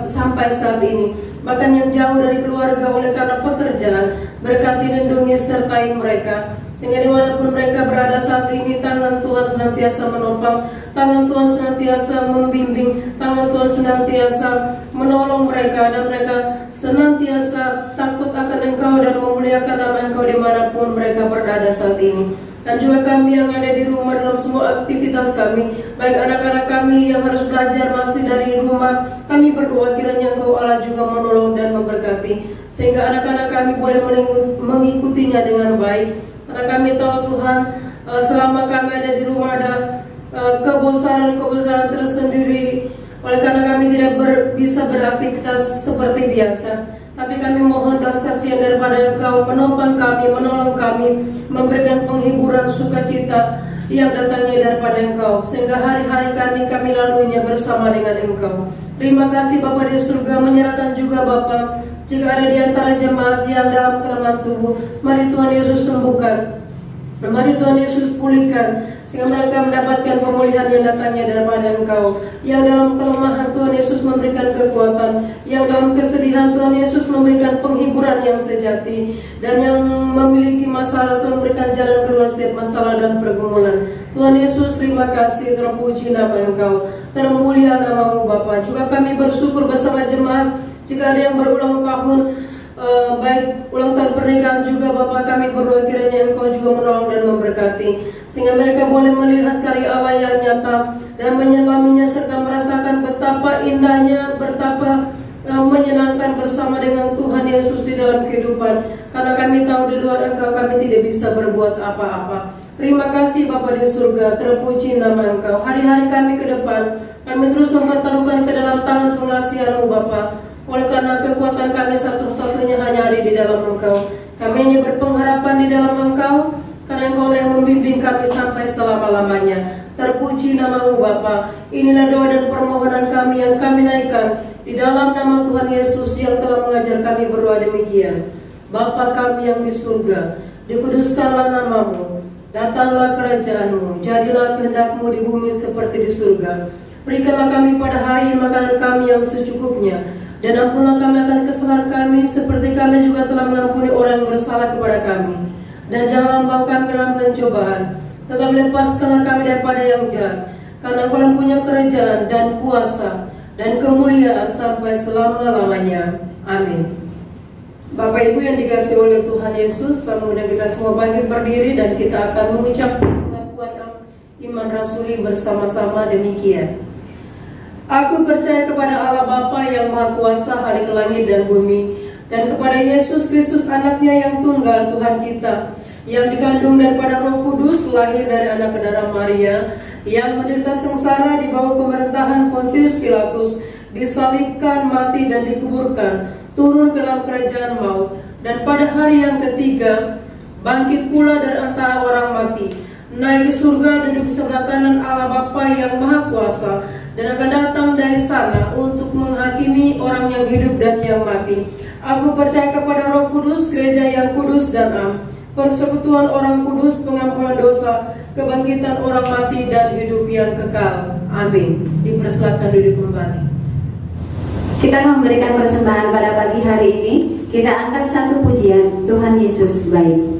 sampai saat ini, bahkan yang jauh dari keluarga oleh karena pekerjaan. Berkati, lindungi, sertai mereka, sehingga dimanapun mereka berada saat ini, tangan Tuhan senantiasa menopang, tangan Tuhan senantiasa membimbing, tangan Tuhan senantiasa menolong mereka, dan mereka senantiasa takut akan Engkau dan memuliakan nama Engkau dimanapun mereka berada saat ini. Dan juga kami yang ada di rumah dalam semua aktivitas kami, baik anak-anak kami yang harus belajar masih dari rumah, kami berdoa kiranya Engkau Allah juga menolong dan memberkati, sehingga anak-anak kami boleh mengikutinya dengan baik. Karena kami tahu Tuhan, selama kami ada di rumah ada kebosanan tersendiri, oleh karena kami tidak bisa beraktivitas seperti biasa. Tapi kami mohon belas kasihan daripada Engkau, menopang kami, menolong kami, memberikan penghiburan sukacita yang datangnya daripada Engkau, sehingga hari-hari kami laluinya bersama dengan Engkau. Terima kasih Bapa di surga, menyerahkan juga Bapa, jika ada di antara jemaat yang dalam kelemahan tubuh, mari Tuhan Yesus sembuhkan. Dan mari Tuhan Yesus pulihkan, sehingga mereka mendapatkan pemulihan yang datangnya daripada Engkau. Yang dalam kelemahan Tuhan Yesus memberikan kekuatan, yang dalam kesedihan Tuhan Yesus memberikan penghiburan yang sejati, dan yang memiliki masalah Tuhan berikan jalan keluar setiap masalah dan pergumulan. Tuhan Yesus, terima kasih, terpuji nama Engkau, termulia nama-Mu Bapa. Juga kami bersyukur bersama jemaat, jika ada yang berulang tahun, baik ulang tahun pernikahan juga Bapa, kami berdoa kiranya Engkau juga menolong dan memberkati, sehingga mereka boleh melihat karya Allah yang nyata dan menyelaminya, serta merasakan betapa indahnya, betapa menyenangkan bersama dengan Tuhan Yesus di dalam kehidupan. Karena kami tahu di luar Engkau kami tidak bisa berbuat apa-apa. Terima kasih Bapa di surga, terpuji nama Engkau. Hari-hari kami ke depan, kami terus mempertaruhkan ke dalam tangan pengasihan-Mu Bapa. Oleh karena kekuatan kami satu-satunya hanya ada di dalam Engkau. Kami hanya berpengharapan di dalam Engkau, karena Engkau yang membimbing kami sampai selama-lamanya. Terpuji nama-Mu Bapa. Inilah doa dan permohonan kami yang kami naikkan di dalam nama Tuhan Yesus yang telah mengajar kami berdoa demikian. Bapa kami yang di surga, dikuduskanlah nama-Mu, datanglah kerajaan-Mu, jadilah kehendak-Mu di bumi seperti di surga. Berikanlah kami pada hari makanan kami yang secukupnya, dan ampunlah kami akan kesalahan kami, seperti kami juga telah mengampuni orang yang bersalah kepada kami. Dan janganlah membawa kami dalam pencobaan, tetapi lepaskanlah kami daripada yang jahat. Karena Engkau yang punya kerajaan dan kuasa dan kemuliaan sampai selama-lamanya. Amin. Bapak Ibu yang dikasihi oleh Tuhan Yesus, semoga kita semua bangkit berdiri dan kita akan mengucapkan pengakuan iman rasuli bersama-sama demikian. Aku percaya kepada Allah Bapa yang Maha Kuasa, Khalik langit dan bumi, dan kepada Yesus Kristus anaknya yang tunggal, Tuhan kita, yang dikandung daripada Roh Kudus, lahir dari anak darah Maria, yang menderita sengsara di bawah pemerintahan Pontius Pilatus, disalibkan, mati dan dikuburkan, turun ke dalam kerajaan maut, dan pada hari yang ketiga bangkit pula dari antara orang mati, naik ke surga, duduk sebelah kanan Allah Bapa yang Maha Kuasa, dan akan datang dari sana untuk menghakimi orang yang hidup dan yang mati. Aku percaya kepada Roh Kudus, gereja yang kudus dan am, persekutuan orang kudus, pengampunan dosa, kebangkitan orang mati dan hidup yang kekal. Amin. Dipersilakan duduk kembali. Kita memberikan persembahan pada pagi hari ini. Kita angkat satu pujian, Tuhan Yesus baik.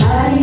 Hari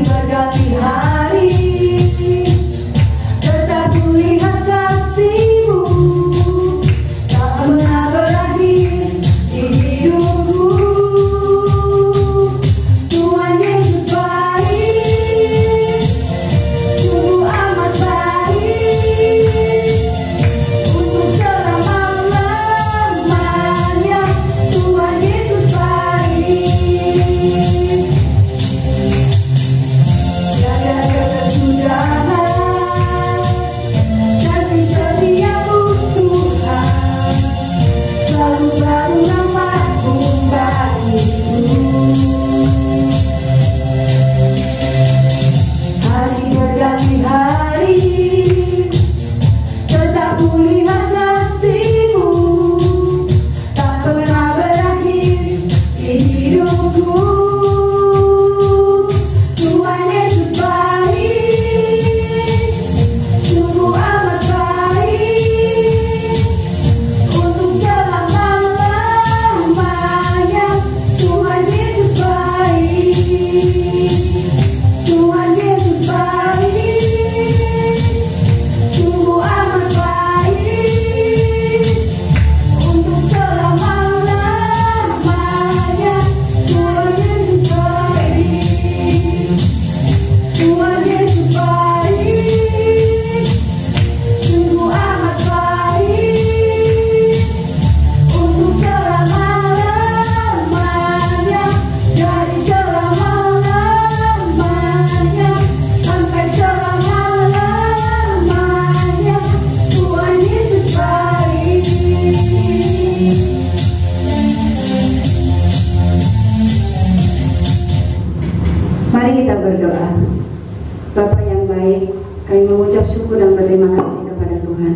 syukur dan berterima kasih kepada Tuhan.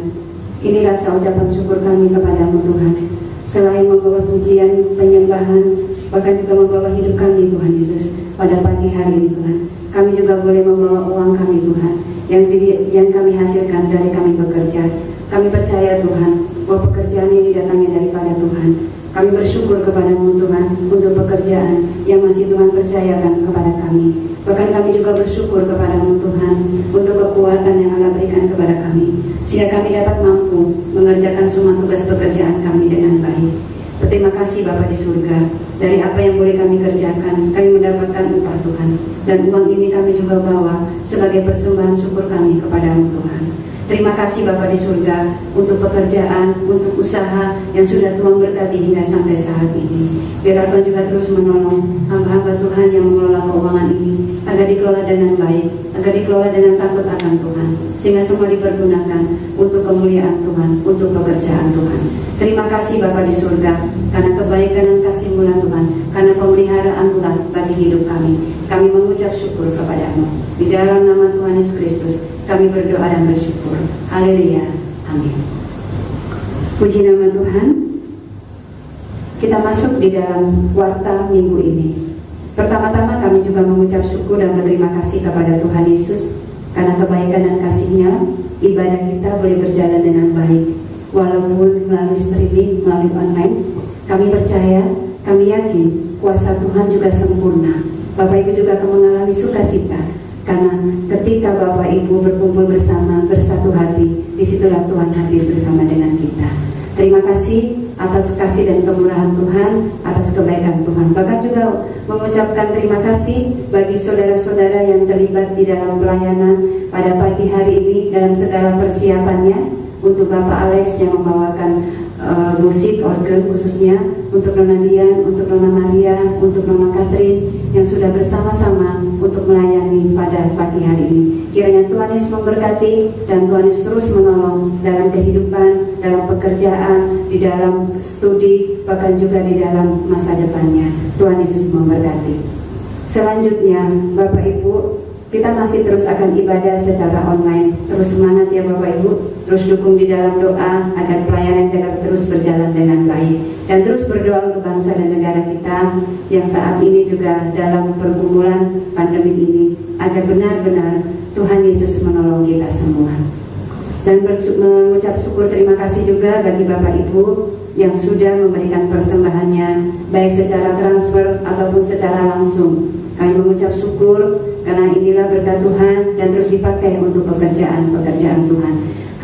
Ini rasa ucapan syukur kami kepadamu Tuhan. Selain membawa pujian, penyembahan, bahkan juga membawa hidup kami Tuhan Yesus pada pagi hari ini Tuhan. Kami juga boleh membawa uang kami Tuhan yang kami hasilkan dari kami bekerja. Kami percaya Tuhan bahwa pekerjaan ini datangnya daripada Tuhan. Kami bersyukur kepadamu Tuhan untuk pekerjaan yang masih Tuhan percayakan kepada kami. Bahkan kami juga bersyukur kepadamu Tuhan untuk kekuatan yang Allah berikan kepada kami, sehingga kami dapat mampu mengerjakan semua tugas pekerjaan kami dengan baik. Berterima kasih Bapa di surga, dari apa yang boleh kami kerjakan, kami mendapatkan upah Tuhan. Dan uang ini kami juga bawa sebagai persembahan syukur kami kepadamu Tuhan. Terima kasih Bapa di surga untuk pekerjaan, untuk usaha yang sudah Tuhan berkati hingga sampai saat ini. Biar Tuhan juga terus menolong hamba-hamba Tuhan yang mengelola keuangan ini agar dikelola dengan baik, agar dikelola dengan takut akan Tuhan, sehingga semua dipergunakan untuk kemuliaan Tuhan, untuk pekerjaan Tuhan. Terima kasih Bapa di surga karena kebaikan dan kasih-Mu Tuhan, karena pemeliharaan Tuhan bagi hidup kami. Kami mengucap syukur kepadamu. Di dalam nama Tuhan Yesus Kristus kami berdoa dan bersyukur. Haleluya. Amin. Puji nama Tuhan. Kita masuk di dalam warta minggu ini. Pertama-tama kami juga mengucap syukur dan berterima kasih kepada Tuhan Yesus karena kebaikan dan kasih-Nya ibadah kita boleh berjalan dengan baik. Walaupun melalui streaming, melalui online, kami percaya, kami yakin kuasa Tuhan juga sempurna. Bapak Ibu juga akan mengalami sukacita karena ketika Bapak Ibu berkumpul bersama, bersatu hati, disitulah Tuhan hadir bersama dengan kita. Terima kasih atas kasih dan kemurahan Tuhan, atas kebaikan Tuhan. Bahkan juga mengucapkan terima kasih bagi saudara-saudara yang terlibat di dalam pelayanan pada pagi hari ini dalam segala persiapannya. Untuk Bapak Alex yang membawakan musik, organ khususnya, untuk Nona Dian, untuk Nona Maria, untuk Nona Catherine yang sudah bersama-sama untuk melayani pada pagi hari ini. Kiranya Tuhan Yesus memberkati dan Tuhan Yesus terus menolong dalam kehidupan, dalam pekerjaan, di dalam studi, bahkan juga di dalam masa depannya. Tuhan Yesus memberkati. Selanjutnya, Bapak Ibu, kita masih terus akan ibadah secara online. Terus semangat ya Bapak Ibu, terus dukung di dalam doa agar pelayanan kita terus berjalan dengan baik. Dan terus berdoa untuk bangsa dan negara kita yang saat ini juga dalam pergumulan pandemi ini, agar benar-benar Tuhan Yesus menolong kita semua. Dan mengucap syukur terima kasih juga bagi Bapak Ibu yang sudah memberikan persembahannya, baik secara transfer ataupun secara langsung. Kami mengucap syukur karena inilah berkat Tuhan dan terus dipakai untuk pekerjaan-pekerjaan Tuhan.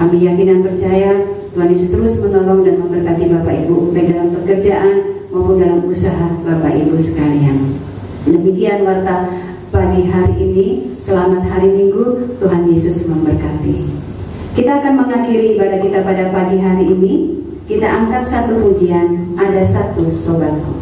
Kami yakin dan percaya Tuhan Yesus terus menolong dan memberkati Bapak Ibu baik dalam pekerjaan maupun dalam usaha Bapak Ibu sekalian. Demikian warta pagi hari ini. Selamat hari Minggu. Tuhan Yesus memberkati. Kita akan mengakhiri ibadah kita pada pagi hari ini. Kita angkat satu pujian, Ada Satu Sobatku.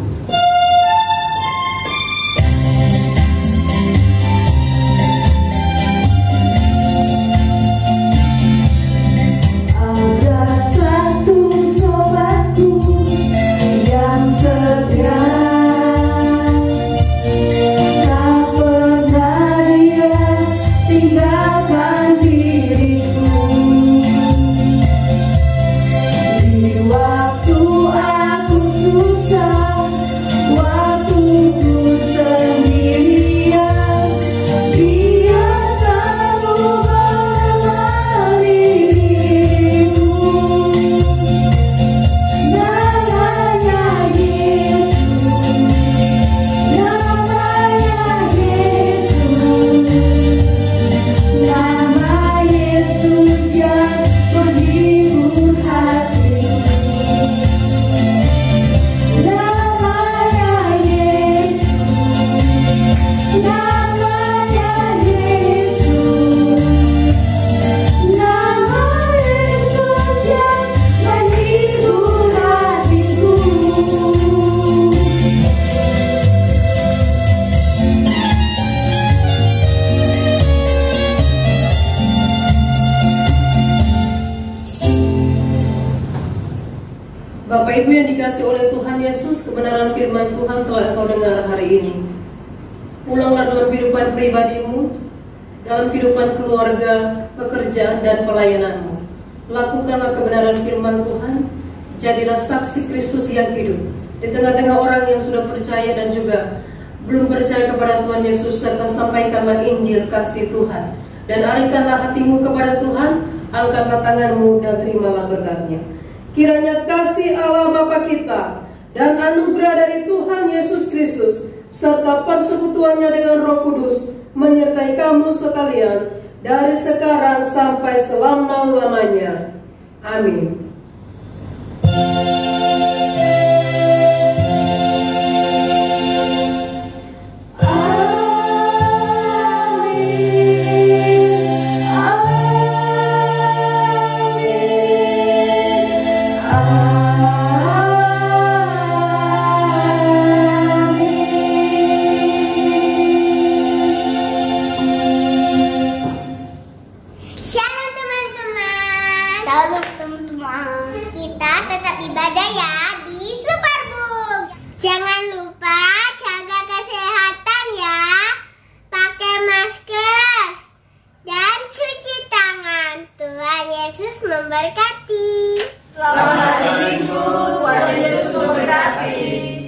Bapak Ibu yang dikasih oleh Tuhan Yesus, kebenaran firman Tuhan telah engkau dengar hari ini. Ulanglah dalam kehidupan pribadimu, dalam kehidupan keluarga, pekerjaan, dan pelayananmu. Lakukanlah kebenaran firman Tuhan, jadilah saksi Kristus yang hidup di tengah-tengah orang yang sudah percaya dan juga belum percaya kepada Tuhan Yesus, serta sampaikanlah Injil kasih Tuhan. Dan arahkanlah hatimu kepada Tuhan, angkatlah tanganmu dan terimalah berkat-Nya. Kiranya kasih Allah Bapa kita dan anugerah dari Tuhan Yesus Kristus serta persekutuannya dengan Roh Kudus menyertai kamu sekalian dari sekarang sampai selama-lamanya. Amin. Kita tetap ibadah ya di Superbook. Jangan lupa jaga kesehatan ya, pakai masker dan cuci tangan. Tuhan Yesus memberkati. Selamat Minggu, Tuhan Yesus memberkati.